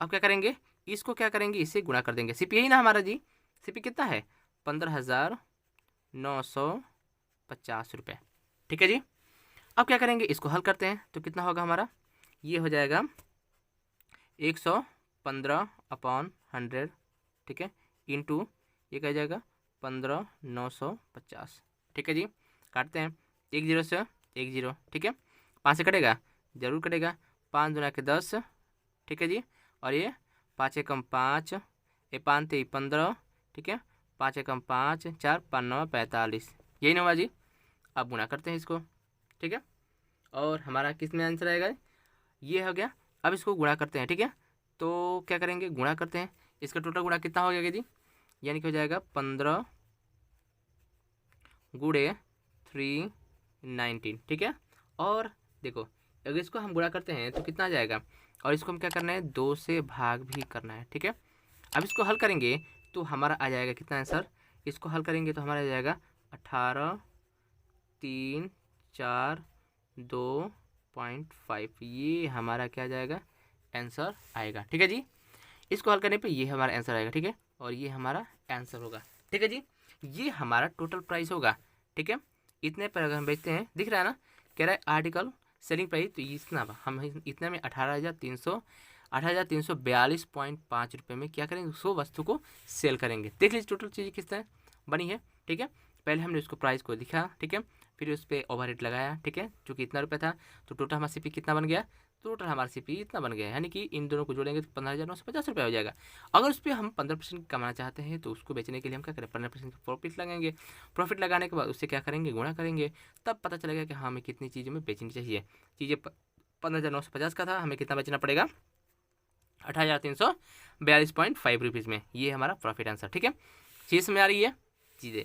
अब क्या करेंगे, इसको क्या करेंगे, इसे गुणा कर देंगे, सीपी यही ना हमारा जी, सीपी कितना है 15,950 रुपये, ठीक है जी। अब क्या करेंगे, इसको हल करते हैं, तो कितना होगा हमारा, ये हो जाएगा 115 अपॉन 100, ठीक है, इंटू ये क्या जाएगा 15,950, ठीक है जी। काटते हैं, 1 0 से 1 0, ठीक है, 5 से कटेगा, जरूर कटेगा, 5 दूना के 10, ठीक है जी, और ये 5 एकम 5, ये 5 3 15, ठीक है, 5 एकम 5 4 5 9 45, यही ना हुआ जी। अब गुणा करते हैं इसको, ठीक है, और हमारा किस में आंसर आएगा, ये हो गया। अब इसको गुणा करते हैं, ठीक है, तो क्या करेंगे, गुणा करते हैं, इसका टोटल गुणा कितना हो जाएगा जी, यानी कि हो जाएगा 15 गुणे 319, ठीक है। और देखो अगर इसको हम गुणा करते हैं तो कितना आ जाएगा, और इसको हम क्या करना है 2 से भाग भी करना है, ठीक है। अब इसको हल करेंगे तो हमारा आ जाएगा कितना आंसर, इसको हल करेंगे तो हमारा आ जाएगा 18 3 4 2.5, ये हमारा क्या जाएगा आंसर आएगा, ठीक है जी। इसको हल करने पे ये हमारा आंसर आएगा, ठीक है, और ये हमारा आंसर होगा, ठीक है जी। ये हमारा टोटल प्राइस होगा, ठीक है, इतने पर अगर हम बेचते हैं, दिख रहा है ना, कह रहा है आर्टिकल सेलिंग प्राइस, तो इतना हम इतने में 18,342.5 रुपये में क्या करेंगे, 100 वस्तु को सेल करेंगे। देख लीजिए टोटल चीज़ किस तरह बनी है, ठीक है। पहले हमने उसको प्राइस को लिखा, ठीक है, फिर उस पर ओवरहेड लगाया, ठीक है, जो कि इतना रुपये था, तो टोटल हमारा सीपी कितना बन गया, टोटल हमारा सीपी इतना बन गया, यानी कि इन दोनों को जोड़ेंगे तो 15,950 रुपये हो जाएगा। अगर उस पर हम 15% कमाना चाहते हैं तो उसको बेचने के लिए हम क्या करें, 15% का प्रॉफिट लगाएंगे। प्रॉफिट लगाने के बाद उससे क्या करेंगे, गुणा करेंगे, तब पता चलेगा कि हाँ हमें कितनी चीज़ों में बेचनी चाहिए। चीज़ें 15,950 का था, हमें कितना बेचना पड़ेगा, 18,342.5 रुपीज़ में। ये हमारा प्रॉफिट आंसर, ठीक है, चीज़ समझ आ रही है चीज़ें।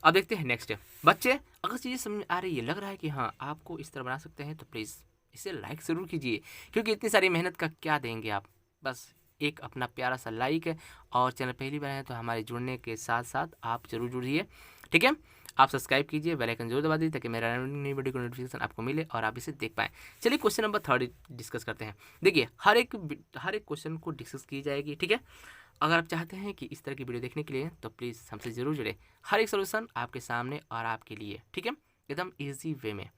अब देखते हैं नेक्स्ट। बच्चे अगर चीज़ें समझ आ रही है, लग रहा है कि हाँ आपको इस तरह बना सकते हैं, तो प्लीज़ इसे लाइक ज़रूर कीजिए, क्योंकि इतनी सारी मेहनत का क्या देंगे आप, बस एक अपना प्यारा सा लाइक है। और चैनल पहली बार है तो हमारे जुड़ने के साथ साथ आप जरूर जुड़िए, ठीक है। आप सब्सक्राइब कीजिए, बेल आइकन जरूर दबा दीजिए ताकि मेरा नई वीडियो का नोटिफिकेशन आपको मिले और आप इसे देख पाएँ। चलिए क्वेश्चन नंबर 3 डिस्कस करते हैं। देखिए हर एक क्वेश्चन को डिस्कस की जाएगी, ठीक है। अगर आप चाहते हैं कि इस तरह की वीडियो देखने के लिए तो प्लीज़ हमसे ज़रूर जुड़े, हर एक सोल्यूशन आपके सामने और आपके लिए, ठीक है, एकदम ईजी वे में।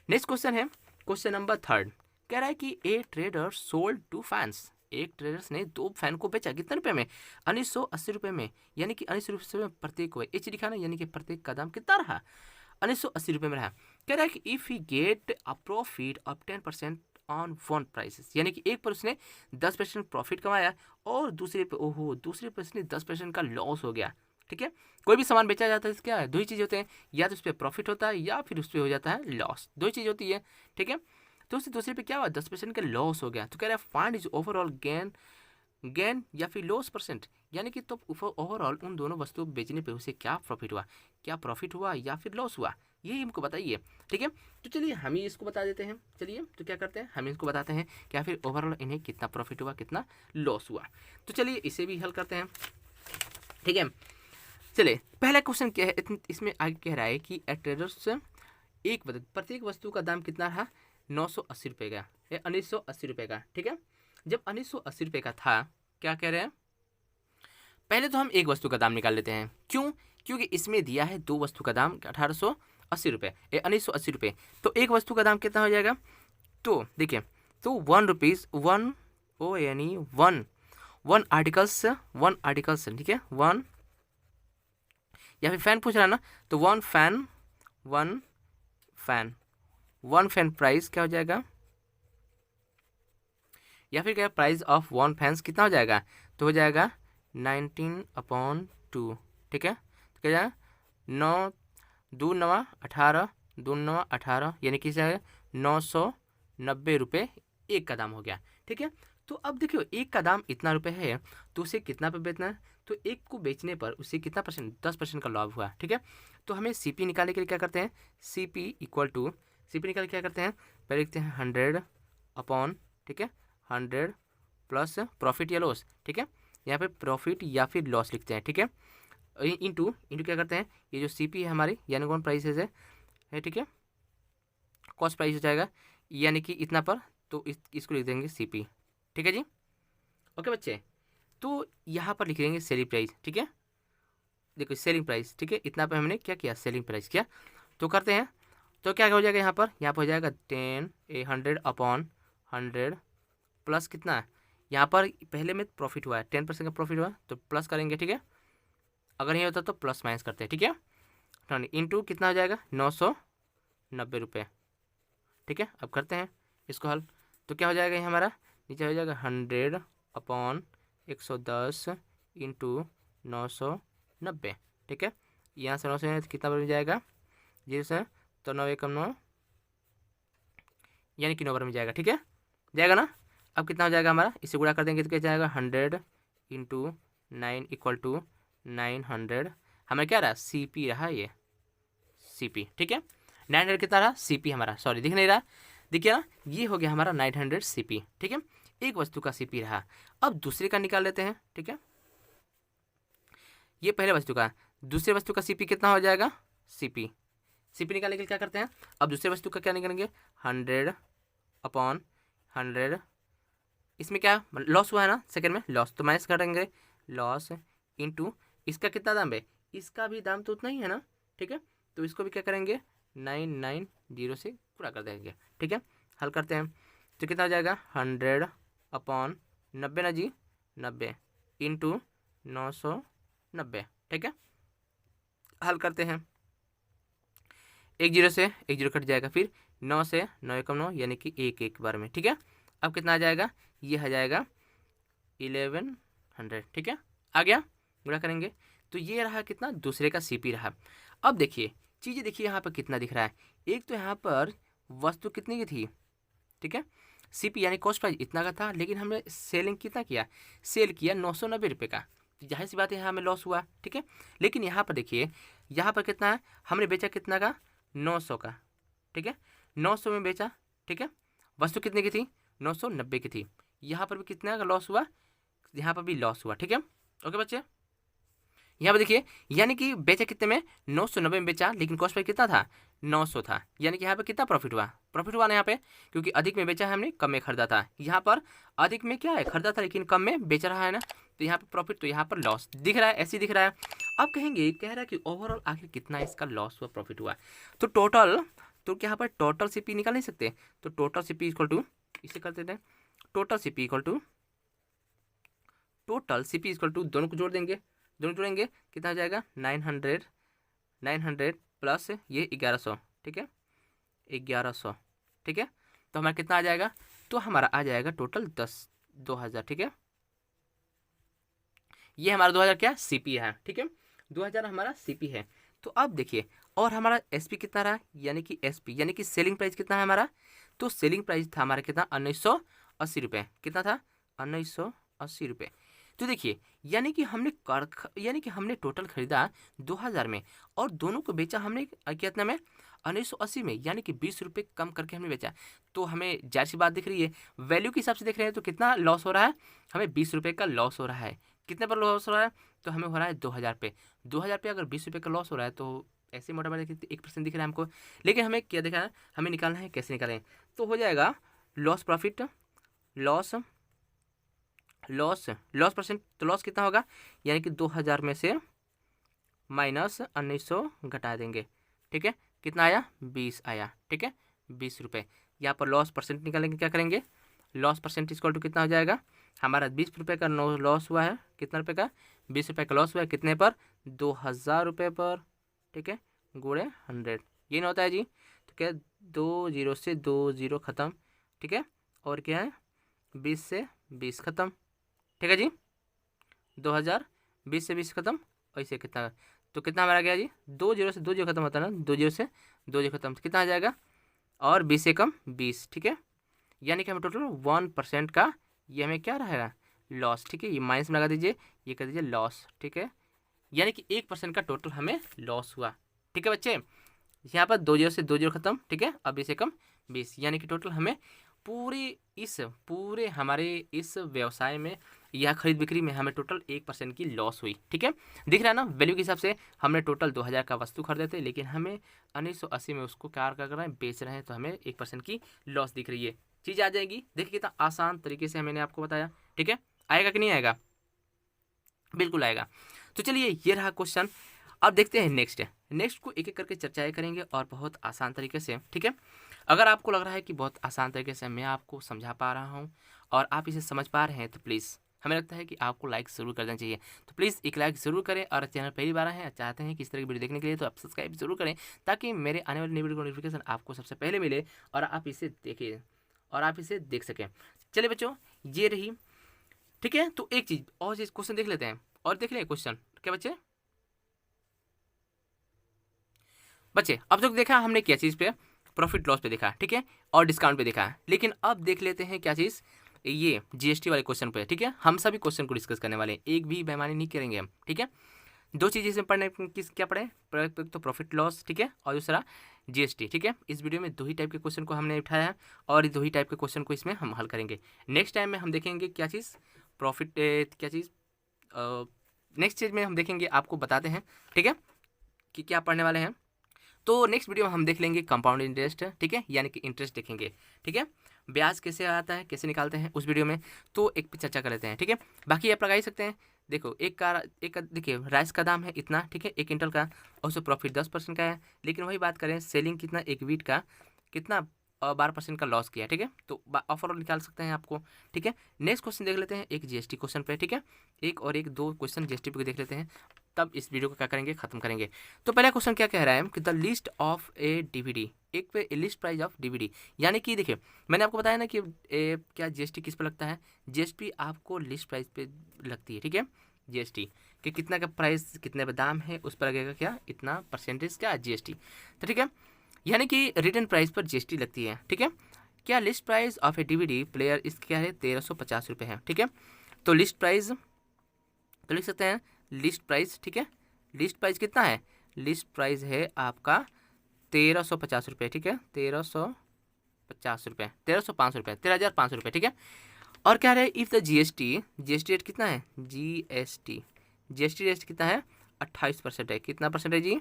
नेक्स्ट क्वेश्चन है क्वेश्चन नंबर 3, कह रहा है कि ए ट्रेडर सोल्ड 2 फैंस, एक ट्रेडर्स ने 2 फैन को बेचा कितने रुपए में, 1980 रुपये में, यानी कि 19 रुपये में प्रत्येक को एच दिखाना, यानी कि प्रत्येक का दाम कितना रहा, 1980 रुपये में रहा। कह रहा है कि if he get a profit of 10% on one prices, यानी कि एक पर उसने 10% प्रॉफिट कमाया और दूसरे पर उसने 10% का लॉस हो गया, ठीक है। कोई भी सामान बेचा जाता है तो क्या है, दो ही चीज़ होते हैं, या तो उस पर प्रॉफिट होता है या फिर उस पर हो जाता है लॉस, दो ही चीज़ होती है, ठीक है। तो उससे दूसरे पे क्या हुआ, 10% का लॉस हो गया। तो कह रहा है फाइंड इज ओवरऑल गेन या फिर लॉस परसेंट, यानी कि तो ओवरऑल उन दोनों वस्तुओं बेचने पे उसे क्या प्रॉफिट हुआ या फिर लॉस हुआ, यही हमको बताइए, ठीक है। तो चलिए हम ही इसको बता देते हैं। चलिए तो क्या करते हैं, हम इसको बताते हैं क्या फिर ओवरऑल इन्हें कितना प्रॉफिट हुआ कितना लॉस हुआ। तो चलिए इसे भी हल करते हैं, ठीक है। चलिए पहला क्वेश्चन क्या है, इसमें आगे कह रहा है कि ट्रेडर्स प्रत्येक वस्तु का दाम कितना रहा, 980 रुपये का, 1980 रुपये का, ठीक है। जब 1980 रुपये का था, क्या कह रहे हैं, पहले तो हम एक वस्तु का दाम निकाल लेते हैं, क्यों, क्योंकि इसमें दिया है दो वस्तु का दाम 1880 रुपये, 1980 रुपये, तो एक वस्तु का दाम कितना हो जाएगा, तो देखिए, तो 1 रुपीज़ यानी वन आर्टिकल्स, ठीक है, वन, या फिर फैन पूछ रहा है ना, तो वन फैन प्राइस क्या हो जाएगा, या फिर क्या प्राइस ऑफ वन फैंस कितना हो जाएगा, तो हो जाएगा 19/2, ठीक है। तो क्या जाएगा 9 2 9 18 2 9 18, यानी कि 990 रुपये एक का दाम हो गया, ठीक है। तो अब देखियो एक का दाम इतना रुपये है, तो उसे कितना पे बेचना है, तो एक को बेचने पर उसे कितना परसेंट, 10% का लाभ हुआ, ठीक है। तो हमें सीपी निकालने के लिए क्या करते हैं, सीपी निकाल क्या करते हैं, पहले लिखते हैं 100 अपॉन, ठीक है, 100 प्लस प्रॉफिट या लॉस, ठीक है, यहाँ पे प्रॉफिट या फिर लॉस लिखते हैं, ठीक है, इंटू क्या करते हैं, ये जो सीपी है हमारी यानी कौन प्राइसेस है, ठीक है, कॉस्ट प्राइस हो जाएगा, यानी कि इतना पर, तो इसको लिख देंगे सीपी, ठीक है जी, ओके बच्चे। तो यहाँ पर लिख देंगे सेलिंग प्राइस, ठीक है, देखो सेलिंग प्राइस, ठीक है, इतना पे हमने क्या किया, सेलिंग प्राइस किया, तो करते हैं, तो क्या हो जाएगा यहाँ पर हो जाएगा 100 अपॉन 100 प्लस कितना, यहाँ पर पहले में प्रॉफिट हुआ है 10% का प्रॉफिट हुआ तो प्लस करेंगे, ठीक है, अगर नहीं होता तो प्लस माइनस करते हैं, ठीक है, इंटू कितना हो जाएगा 990 रुपये, ठीक है। अब करते हैं इसको हल, तो क्या हो जाएगा ये हमारा, नीचे हो जाएगा 100 अपॉन 110 इंटू 990, ठीक है, यहाँ से 900 कितना बन जाएगा, 0 से तो 9 कम 9, यानी कि 9 में जाएगा, ठीक है, जाएगा ना। अब कितना हो जाएगा हमारा, इसे गुणा कर देंगे तो क्या जाएगा 100 इंटू 9 इक्वल टू 900, हमें क्या रहा, सीपी रहा ये सीपी, ठीक है, 900 कितना रहा सीपी हमारा, सॉरी दिख नहीं रहा, देखिए ना, ये हो गया हमारा 900 सीपी, ठीक है, एक वस्तु का सीपी रहा। अब दूसरे का निकाल लेते हैं, ठीक है, ये पहले वस्तु का, दूसरे वस्तु का सीपी कितना हो जाएगा, सीपी निकालने के लिए क्या करते हैं, अब दूसरे वस्तु का क्या निकालेंगे 100 अपॉन 100, इसमें क्या लॉस हुआ है ना सेकंड में लॉस, तो माइनस करेंगे लॉस इंटू इसका कितना दाम है, इसका भी दाम तो उतना ही है ना, ठीक है, तो इसको भी क्या करेंगे 990 से पूरा कर देंगे, ठीक है, हल करते हैं, तो कितना हो जाएगा 100 अपॉन 90 ना जी 90 इंटू 990, ठीक है, हल करते हैं, एक जीरो से एक जीरो कट जाएगा, फिर 9 से 9 एकम 9 यानी कि एक बार में, ठीक है। अब कितना आ जाएगा, ये आ जाएगा 1100, ठीक है। आ गया, गुणा करेंगे तो ये रहा कितना, दूसरे का सीपी रहा। अब देखिए चीज़ें, देखिए यहाँ पर कितना दिख रहा है। एक तो यहाँ पर वस्तु कितनी की थी, ठीक है, सीपी यानी कॉस्ट प्राइस इतना का था, लेकिन हमने सेलिंग कितना किया, सेल किया 990 रुपये का, तो जाहिर सी बात है यहाँ हमें लॉस हुआ, ठीक है। लेकिन यहाँ पर देखिए, यहाँ पर कितना है, हमने बेचा कितना का, 900 का, ठीक है, 900 में बेचा, ठीक है। वस्तु कितने की थी, 990 की थी। यहाँ पर भी कितना का लॉस हुआ, यहाँ पर भी लॉस हुआ, ठीक है। ओके बच्चे, यहाँ पर देखिए, यानी कि बेचा कितने में, 990 में बेचा, लेकिन कॉस्ट प्राइस कितना था, 900 था, यानी कि यहाँ पे कितना प्रॉफिट हुआ, प्रॉफिट हुआ ना यहाँ पे, क्योंकि अधिक में बेचा है हमने, कम में खरीदा था। यहाँ पर अधिक में क्या है, खरीदा था लेकिन कम में बेच रहा है ना, तो यहाँ पे प्रॉफिट, तो यहाँ पर लॉस दिख रहा है, ऐसे दिख रहा है। अब कहेंगे, कह रहा है कि ओवरऑल आखिर कितना इसका लॉस हुआ, प्रॉफिट हुआ, तो टोटल, तो यहाँ पर टोटल सीपी निकाल नहीं सकते, तो टोटल सीपी इक्वल टू, इसे कर देते हैं, total CP equal to, total CP equal to, दोनों को जोड़ देंगे, दोनों जोड़ेंगे कितना आ जाएगा, 900 प्लस ये 1100, ठीक है, 1100, ठीक है। तो हमारा कितना आ जाएगा, तो हमारा आ जाएगा टोटल 2000, ठीक है। ये हमारा 2000 क्या सीपी है, ठीक है, 2000 हमारा सीपी है। तो अब देखिए, और हमारा एसपी कितना रहा, यानी कि एसपी यानी कि सेलिंग प्राइस कितना है हमारा, तो सेलिंग प्राइस था हमारा कितना, 1980 रुपये, कितना था, 1980 रुपये। तो देखिए, यानी कि हमने टोटल खरीदा 2000 में, और दोनों को बेचा हमने कितना में, 1980 में, यानी कि 20 रुपये कम करके हमने बेचा। तो हमें जाहिर सी बात दिख रही है, वैल्यू के हिसाब से देख रहे हैं तो कितना लॉस हो रहा है, हमें 20 रुपये का लॉस हो रहा है। कितने पर लॉस हो रहा है, तो हमें हो रहा है 2000 पे, 2000 पे अगर 20 रुपये का लॉस हो रहा है, तो ऐसे मोटा मोटा 1% दिख रहा है हमको। लेकिन हमें क्या देखा है, हमें निकालना है, कैसे निकालें, तो हो जाएगा loss profit, loss loss loss percent, तो लॉस कितना होगा, यानी कि 2000 में से माइनस 1900 घटा देंगे, ठीक है, कितना आया, 20 आया, ठीक है, 20 रुपये। यहाँ पर लॉस परसेंट निकालेंगे, क्या करेंगे, लॉस परसेंट इक्वल टू कितना हो जाएगा, हमारा 20 रुपये का लॉस हुआ है, कितना रुपये का, 20 रुपये का लॉस हुआ है, कितने पर, 2000 रुपये पर, ठीक है, गुणे 100, ये नहीं होता है जी। तो क्या, 2 जीरो से 2 जीरो ख़त्म, ठीक है, और क्या है, 20 से 20 ख़त्म, ठीक है जी, 2000 20 से 20 खत्म, ऐसे कितना, तो कितना हमारा गया जी, 2 जीरो से 2 जीरो खत्म होता है ना, 2 जीरो से 2 जीरो खत्म, तो कितना आ जाएगा, और 20 से कम 20, ठीक है, यानी कि हमें टोटल 1% का ये हमें क्या रहेगा, लॉस, ठीक है। ये माइनस में लगा दीजिए, ये कर दीजिए लॉस, ठीक है, यानी कि 1% का टोटल हमें लॉस हुआ, ठीक है बच्चे। यहाँ पर 2 जीरो से 2 जीरो खत्म, ठीक है, अब 20 से कम 20, यानी कि टोटल हमें पूरे हमारे इस व्यवसाय में या खरीद बिक्री में हमें टोटल 1% की लॉस हुई, ठीक है। दिख रहा है ना, वैल्यू के हिसाब से हमने टोटल 2000 का वस्तु खरीदे थे, लेकिन हमें 1980 में उसको क्या कर रहे हैं, बेच रहे हैं, तो हमें 1% की लॉस दिख रही है। चीज़ आ जाएगी, देखिए कितना आसान तरीके से मैंने आपको बताया, ठीक है। आएगा कि नहीं आएगा, बिल्कुल आएगा। तो चलिए, ये रहा क्वेश्चन। अब देखते हैं नेक्स्ट को एक एक करके चर्चाएं करेंगे, और बहुत आसान तरीके से, ठीक है। अगर आपको लग रहा है कि बहुत आसान तरीके से मैं आपको समझा पा रहा हूँ और आप इसे समझ पा रहे हैं, तो प्लीज़ हमें लगता है कि आपको लाइक ज़रूर कर देना चाहिए। तो प्लीज़ एक लाइक ज़रूर करें, और चैनल पहली बार है चाहते हैं कि इस तरह की वीडियो देखने के लिए, तो आप सब्सक्राइब जरूर करें, ताकि मेरे आने वाली नई वीडियो का नोटिफिकेशन आपको सबसे पहले मिले और आप इसे देखें और आप इसे देख सकें। चलिए बच्चों, ये रही, ठीक है। तो एक चीज़ और चीज़ क्वेश्चन देख लेते हैं, और देख लें क्वेश्चन, क्या बच्चे अब तक देखा हमने क्या चीज़ पे, प्रॉफिट लॉस पे देखा, ठीक है, और डिस्काउंट पे देखा। लेकिन अब देख लेते हैं क्या चीज़, ये जीएसटी वाले क्वेश्चन पे, ठीक है। हम सभी क्वेश्चन को डिस्कस करने वाले हैं, एक भी बेईमानी नहीं करेंगे हम, ठीक है। दो चीज़ें इसमें पढ़ने, किस क्या पढ़े, तो प्रॉफिट लॉस, ठीक है, और दूसरा जीएसटी, ठीक है। इस वीडियो में 2 ही टाइप के क्वेश्चन को हमने उठाया है, और 2 ही टाइप के क्वेश्चन को इसमें हम हल करेंगे। नेक्स्ट टाइम में हम देखेंगे क्या चीज़, प्रॉफिट क्या चीज़, नेक्स्ट चीज़ में हम देखेंगे, आपको बताते हैं, ठीक है, कि क्या पढ़ने वाले हैं। तो नेक्स्ट वीडियो में हम देख लेंगे कंपाउंड इंटरेस्ट, ठीक है, यानी कि इंटरेस्ट देखेंगे, ठीक है। ब्याज कैसे आता है, कैसे निकालते हैं उस वीडियो में, तो एक पे चर्चा कर लेते हैं, ठीक है। बाकी आप लगा ही सकते हैं, देखो एक देखिए राइस का दाम है इतना, ठीक है, 1 क्विंटल का, और उससे प्रॉफिट 10% का है। लेकिन वही बात करें, सेलिंग कितना, 1 वीट का कितना 12% का लॉस किया, ठीक है। तो ऑफर निकाल सकते हैं आपको, ठीक है। नेक्स्ट क्वेश्चन देख लेते हैं, एक जीएसटी क्वेश्चन पे, ठीक है, एक और एक 2 क्वेश्चन जीएसटी पे देख लेते हैं। तब इस वीडियो को क्या करेंगे, खत्म करेंगे। तो पहला क्वेश्चन क्या कह रहा है कि the list of A DVD, एक पे लिस्ट प्राइस ऑफ डीवीडी, यानी कि देखिए मैंने आपको बताया ना कि क्या जीएसटी किस पे लगता है, जीएसटी आपको लिस्ट प्राइस पे लगती है, ठीक है। जीएसटी कि कितना का प्राइस, कितने पे दाम है, उस पर लगेगा क्या, इतना परसेंटेज का जीएसटी। तो ठीक है, यानी कि रिटर्न प्राइस पर जीएसटी लगती है, ठीक है। क्या list price of A DVD player इस क्या है, 1350 रुपये है, ठीक है। तो लिस्ट प्राइस तो लिख सकते हैं लिस्ट प्राइस, ठीक है। लिस्ट प्राइस कितना है, लिस्ट प्राइस है आपका 1350 रुपये, ठीक है। 1350 रुपये, 1305 रुपये, 13,500 रुपये, ठीक है। और क्या है, इफ़ द जीएसटी रेट कितना है, जीएसटी रेट कितना है, 28% है। कितना परसेंट है जी,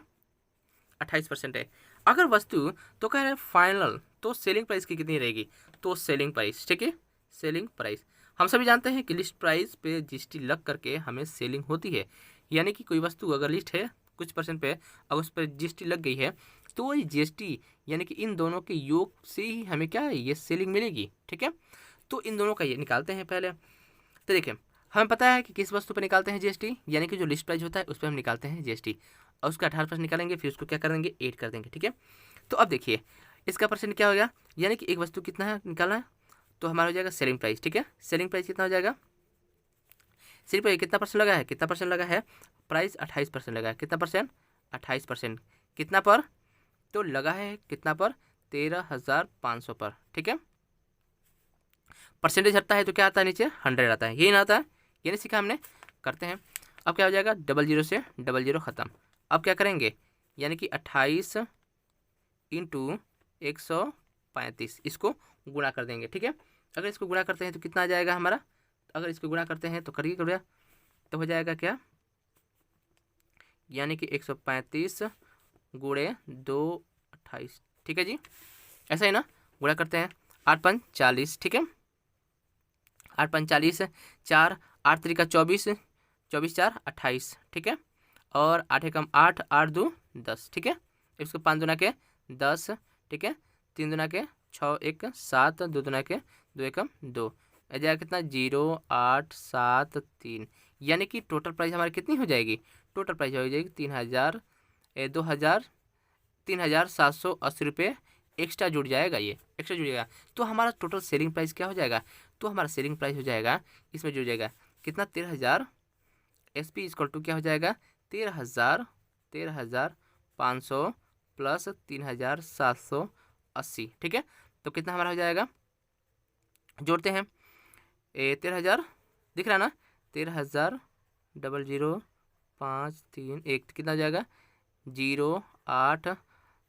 28% है। अगर वस्तु तो कह रहे हैं फाइनल, तो सेलिंग प्राइस की कितनी रहेगी, तो सेलिंग प्राइस, ठीक है। सेलिंग प्राइस हम सभी जानते हैं कि लिस्ट प्राइस पे जीएसटी लग करके हमें सेलिंग होती है, यानी कि कोई वस्तु अगर लिस्ट है कुछ परसेंट पे, अगर उस पर जीएसटी लग गई है तो वही जीएसटी यानी कि इन दोनों के योग से ही हमें क्या है, ये सेलिंग मिलेगी, ठीक है। तो इन दोनों का ये निकालते हैं पहले। तो देखिए हमें पता है कि किस वस्तु पर निकालते हैं जीएसटी, यानी कि जो लिस्ट प्राइस होता है उस पर हम निकालते हैं जीएसटी, और उसका 18% निकालेंगे, फिर उसको क्या करेंगे, 8 कर देंगे, ठीक है। तो अब देखिए इसका परसेंट क्या हो गया, यानी कि एक वस्तु कितना है निकालना है, तो हमारा हो जाएगा सेलिंग प्राइस, ठीक है। सेलिंग प्राइस कितना हो जाएगा, सेलिंग प्राइस कितना परसेंट लगा है, कितना परसेंट लगा है, प्राइस 28% लगा है, कितना परसेंट, 28%, कितना पर, तो लगा है कितना पर, 13,500 पर, ठीक है। परसेंटेज हटता है तो क्या आता है, नीचे 100 आता है, यही ना आता है, ये नहीं सीखा हमने, करते हैं। अब क्या हो जाएगा, 00 से 00 ख़त्म। अब क्या करेंगे, यानी कि 28 इंटू 135, इसको गुणा कर देंगे, ठीक है। अगर इसको गुणा करते हैं तो कितना आ जाएगा हमारा, अगर इसको गुणा करते हैं तो करिए गुणा, तो हो जाएगा क्या, यानी कि 135 गुणे 228, ठीक है जी, ऐसा ही ना, गुणा करते हैं, 8 5 40, ठीक है। 8 5 40, 4 8 3 का 24, 24 4 28, ठीक है। और 8 एकम 8, 8 2 10, ठीक है। इसको 5 दूना के 10, ठीक है। 3 दूना के 6 1 7, 2 दूना के 2 एकम 2, आ जाएगा कितना, 0 8 7 3, यानी कि टोटल प्राइस हमारी कितनी हो जाएगी, टोटल प्राइस हो जाएगी 3,780 रुपये एक्स्ट्रा जुड़ जाएगा, ये एक्स्ट्रा जुड़ जाएगा। तो हमारा टोटल सेलिंग प्राइस क्या हो जाएगा, तो हमारा सेलिंग प्राइस हो जाएगा, इसमें जुड़ जाएगा कितना, 13,000, एस पी इक्वल टू क्या हो जाएगा, 13,500 प्लस 3,780, ठीक है। तो कितना हमारा हो जाएगा, जोड़ते हैं, 13,000 दिख रहा ना, 13,000 00 5 3 1, कितना हो जाएगा, 0 8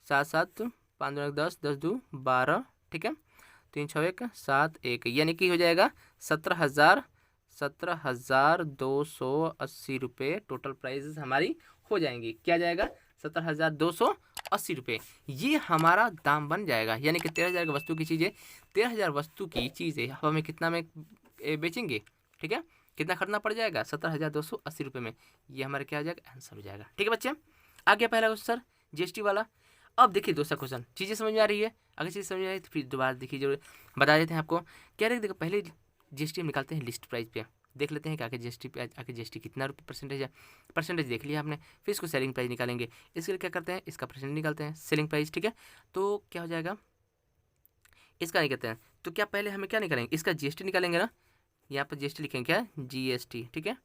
7 7 5 2 10 10 2 12, ठीक है। 3 6 1 7 1, यानी कि हो जाएगा 17,280 रुपये टोटल प्राइस हमारी हो जाएंगी, क्या जाएगा, 17,280 रुपये, ये हमारा दाम बन जाएगा। यानी कि 13,000 वस्तु की चीज़ें, 13,000 वस्तु की चीज़ें हमें कितना में बेचेंगे, ठीक है, कितना खरीदना पड़ जाएगा, 17,280 रुपये में, ये हमारा क्या हो जाएगा, आंसर हो जाएगा, ठीक है बच्चे। आ गया पहला क्वेश्चन जीएसटी वाला। अब देखिए दूसरा क्वेश्चन, चीज़ें समझ में आ रही है, अगर चीज़ समझ में आ रही है तो फिर दोबारा देखिए, जरूर बता देते हैं आपको। क्या देखो पहले जीएसटी हम निकालते हैं लिस्ट प्राइस पे, देख लेते हैं कि आगे जीएसटी पे आगे जीएसटी कितना रुपये परसेंटेज है, परसेंटेज देख लिया आपने, फिर इसको सेलिंग प्राइस निकालेंगे, इसके लिए क्या करते हैं, इसका परसेंटेज निकालते हैं, सेलिंग प्राइस, ठीक है। तो क्या हो जाएगा, इसका निकालते हैं, तो क्या पहले हमें क्या निकालेंगे, इसका जीएसटी निकालेंगे ना, यहाँ पर जीएसटी लिखेंगे क्या, जीएसटी, ठीक है।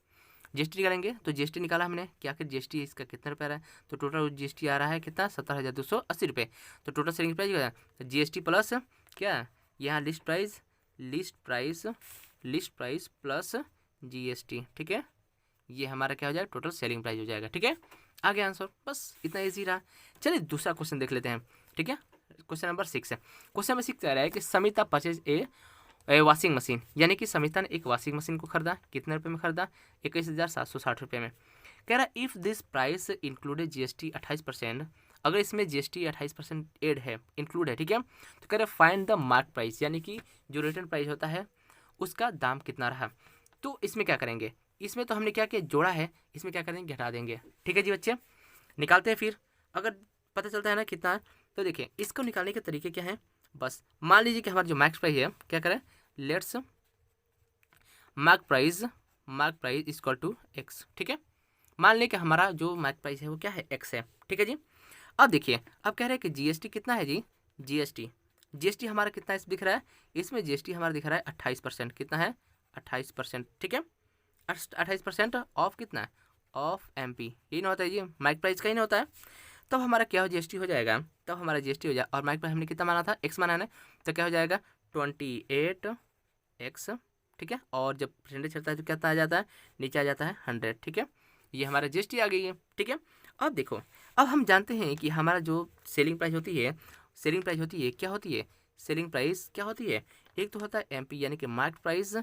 जीएसटी निकालेंगे, तो जीएसटी निकाला हमने, क्या कि जीएसटी इसका कितना रुपये आ रहा है, तो टोटल जीएसटी आ रहा है कितना, 17,280 रुपये। तो टोटल सेलिंग प्राइस क्या है, जीएसटी प्लस क्या, यहाँ लिस्ट प्राइस प्लस जीएसटी, ठीक है, ये हमारा क्या हो जाएगा, टोटल सेलिंग प्राइस हो जाएगा, ठीक है। आगे आंसर, बस इतना ईजी रहा। चलिए दूसरा क्वेश्चन देख लेते हैं, ठीक है। क्वेश्चन नंबर 6 है, क्वेश्चन नंबर 6 कह रहा है कि Samita purchase a washing machine, यानी कि समिता ने एक वॉशिंग मशीन को खरीदा, कितने रुपए में खरीदा, 21,760 रुपये में। कह रहा है if this price included GST 28%, अगर इसमें जीएसटी 28% एड है, इंक्लूड है, ठीक है। तो कह रहा है फाइंड द मार्क प्राइस, यानी कि जो रिटर्न प्राइस होता है उसका दाम कितना रहा। तो इसमें क्या करेंगे, इसमें तो हमने क्या किया, जोड़ा है, इसमें क्या करेंगे, घटा देंगे, ठीक है जी बच्चे। निकालते हैं फिर, अगर पता चलता है ना कितना, तो देखिए इसको निकालने के तरीके क्या हैं, बस मान लीजिए कि हमारा जो मार्क प्राइस है, क्या करें, let's mark price equal to X, ठीक है। मान लें कि हमारा जो मार्केट प्राइस है वो क्या है एक्स है, ठीक है जी। अब देखिए, अब कह रहे हैं कि जीएसटी कितना है जी, जीएसटी हमारा कितना इस दिख रहा है, इसमें जीएसटी हमारा दिख रहा है 28%, कितना है 28%, ठीक है। 28% ऑफ कितना है, ऑफ एमपी, यही ना होता है जी, मार्केट प्राइस का ही ना होता है। तब हमारा क्या हो जीएसटी हो जाएगा, तब हमारा जीएसटी हो जाएगा, और मार्केट प्राइस हमने कितना माना था, एक्स माना है, तो क्या हो जाएगा 28x, ठीक है। और जब परसेंटेज चलता है तो क्या आ जाता है, नीचे आ जाता है 100, ठीक है। ये हमारा जीएसटी आ गई है, ठीक है। अब देखो, अब हम जानते हैं कि हमारा जो सेलिंग प्राइस होती है, क्या होती है, सेलिंग प्राइस क्या होती है, एक तो होता है एमपी यानी कि मार्केट प्राइस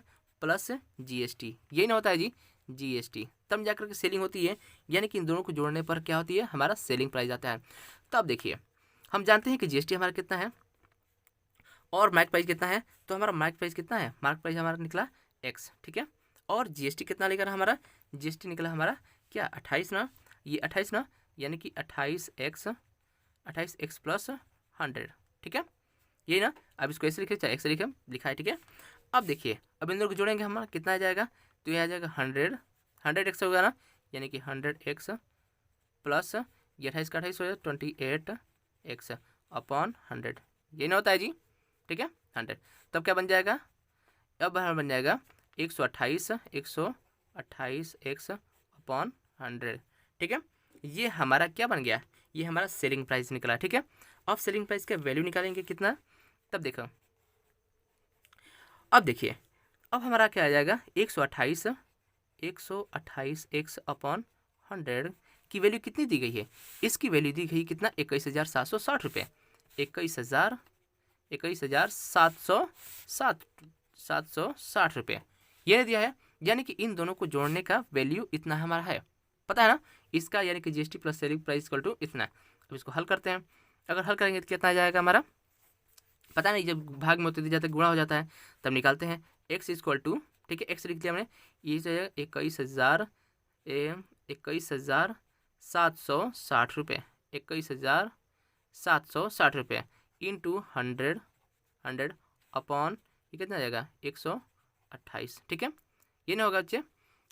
प्लस जीएसटी, यही ना होता है जी, जीएसटी, तब जाकर के सेलिंग होती है, यानी कि इन दोनों को जोड़ने पर क्या होती है, हमारा सेलिंग प्राइस आता है। तो अब देखिए, हम जानते हैं कि जीएसटी हमारा कितना है और मार्केट प्राइस कितना है, तो हमारा मार्केट प्राइस कितना है, मार्केट प्राइस हमारा निकला एक्स, ठीक है। और जीएसटी कितना निकला हमारा, जीएसटी निकला हमारा क्या 28 ना, ये 28 ना, यानी कि 28x प्लस 100, ठीक है, यही ना। अब इसको ऐसे लिखे चाहे एक्स लिखे, लिखा है, ठीक है। अब देखिए, अब इन दोनों को जोड़ेंगे हमारा कितना आ जाएगा, तो ये आ जाएगा 100x होगा ना, यानी कि 100x प्लस ये 28 का 28 हो जाएगा 28x अपॉन 100, ये ना होता है जी, ठीक है 100। तब क्या बन जाएगा, अब हमारा बन जाएगा 128x अपॉन 100, ठीक है। ये हमारा क्या बन गया, ये हमारा सेलिंग प्राइस निकला, ठीक है। अब सेलिंग प्राइस का वैल्यू निकालेंगे कितना, तब देखो, अब देखिए, अब हमारा क्या आ जाएगा 128x अपॉन 100 की वैल्यू कितनी दी गई है, इसकी वैल्यू दी गई कितना 21,760 रुपये, 21,760 रुपये ये दिया है, यानी कि इन दोनों को जोड़ने का वैल्यू इतना हमारा है, पता है ना इसका, यानी कि GST plus selling price equal to इतना। अब इसको हल करते हैं, अगर हल करेंगे तो कितना आ जाएगा हमारा, पता नहीं, जब भाग में होते दिया जाता है गुणा हो जाता है तब निकालते हैं, एक्स इक्वल टू, ठीक है, एक्स लिख दिया हमने, ये जो है 21,760 रुपये, 21,760 रुपये इंटू 100 अपॉन ये कितना आ जाएगा 128, ठीक है, ये नहीं होगा बच्चे।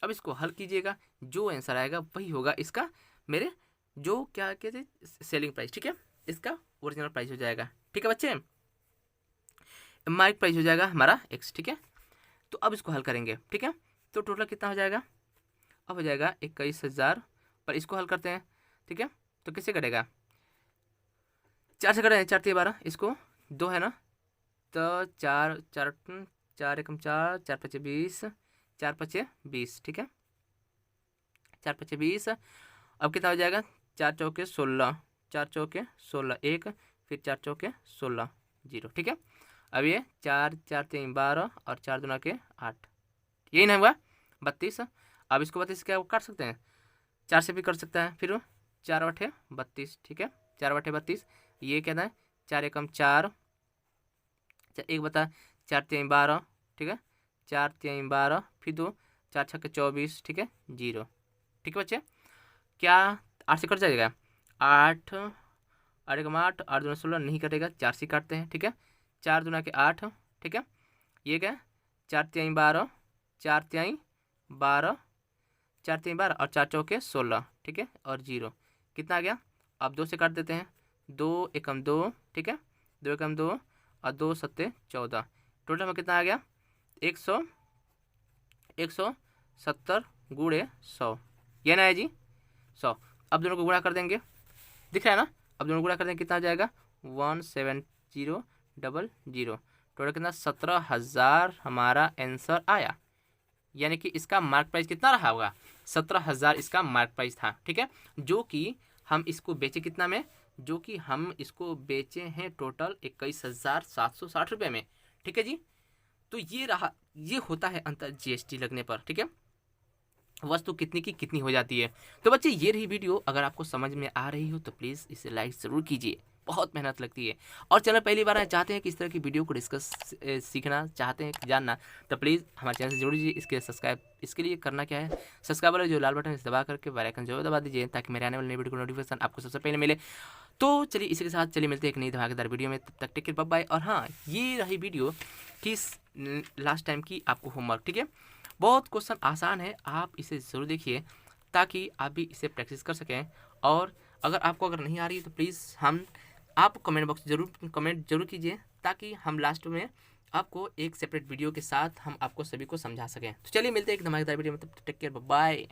अब इसको हल कीजिएगा, जो आंसर आएगा वही होगा इसका, मेरे जो क्या कहते सेलिंग प्राइस, ठीक है, इसका ओरिजिनल प्राइस हो जाएगा, ठीक है बच्चे, मार्केट प्राइस हो जाएगा हमारा एक्स, ठीक है। तो अब इसको हल करेंगे, ठीक है, तो टोटल कितना हो जाएगा, अब हो जाएगा 21,000, पर इसको हल करते हैं, ठीक है, तो किससे कटेगा, 4 से कटेगा, 4 12, इसको 2 है ना, तो 4 4 4 एकम 4 4 5 20, 4 5 20, ठीक है, 4 5 20, अब कितना हो जाएगा 4 चौके 16, 4 चौके 16 1, फिर 4 चौके 16 0, ठीक है। अब ये 4 4 3 12 और 4 दूना के 8, यही ना हुआ 32। अब इसको 32 क्या काट सकते हैं, 4 से भी कर सकता है, फिर 4 बटे 32, ठीक है, 4 बटे 32, ये कहना है 4 एकम 4, 1 बता 4 3 12, ठीक है, 4 3 12, फिर 2 4 6 24, ठीक है 0, ठीक है बच्चे, क्या 8 से कट जाएगा, 8 8 एकम 8, 8 दूना 16 नहीं कटेगा, 4 से काटते हैं, ठीक है, 4 दूना के 8, ठीक है, ये क्या 4 3 12, 4 3 12, 4 3 12 और 4 चौके 16, ठीक है, और 0 कितना आ गया, अब 2 से काट देते हैं, 2 एकम 2, ठीक है, 2 एकम 2 और 2 सत्ते 14, टोटल में कितना आ गया 170 गुणे 100, ये ना है जी 100। अब दोनों को गुणा कर देंगे, दिख रहा है ना, अब दोनों गुणा कर देंगे कितना आ जाएगा 17000, टोटल कितना 17,000 हमारा आंसर आया, यानी कि इसका मार्क प्राइस कितना रहा होगा 17,000 इसका मार्क प्राइस था, ठीक है, जो कि हम इसको बेचे कितना में, जो कि हम इसको बेचे हैं टोटल 21,760 रुपये में, ठीक है जी। तो ये रहा, ये होता है अंतर जीएसटी लगने पर, ठीक है, वस्तु कितनी की कितनी हो जाती है। तो बच्चे ये रही वीडियो, अगर आपको समझ में आ रही हो तो प्लीज़ इसे लाइक ज़रूर कीजिए, बहुत मेहनत लगती है, और चैनल पहली बार आए चाहते हैं कि इस तरह की वीडियो को डिस्कस सीखना चाहते हैं जानना, तो प्लीज़ हमारे चैनल से जुड़ लीजिए, इसके सब्सक्राइब, इसके लिए करना क्या है, सब्सक्राइब वाला जो लाल बटन है दबा करके बेल आइकन जरूर दबा दीजिए, ताकि मेरे आने वाले नई वीडियो को नोटिफिकेशन आपको सबसे पहले मिले। तो चलिए इसी के साथ चलिए मिलते हैं एक नई धमाकेदार वीडियो में, तब तक टेक केयर, बाय। और हाँ, ये रही वीडियो कि लास्ट टाइम की आपको होमवर्क, ठीक है, बहुत क्वेश्चन आसान है, आप इसे ज़रूर देखिए, ताकि आप भी इसे प्रैक्टिस कर सकें। और अगर नहीं आ रही है तो प्लीज़ आप कमेंट जरूर कीजिए, ताकि हम लास्ट में आपको एक सेपरेट वीडियो के साथ हम आपको सभी को समझा सकें। तो चलिए मिलते हैं एक धमाकेदार वीडियो में, तब तक टेक केयर, बाय।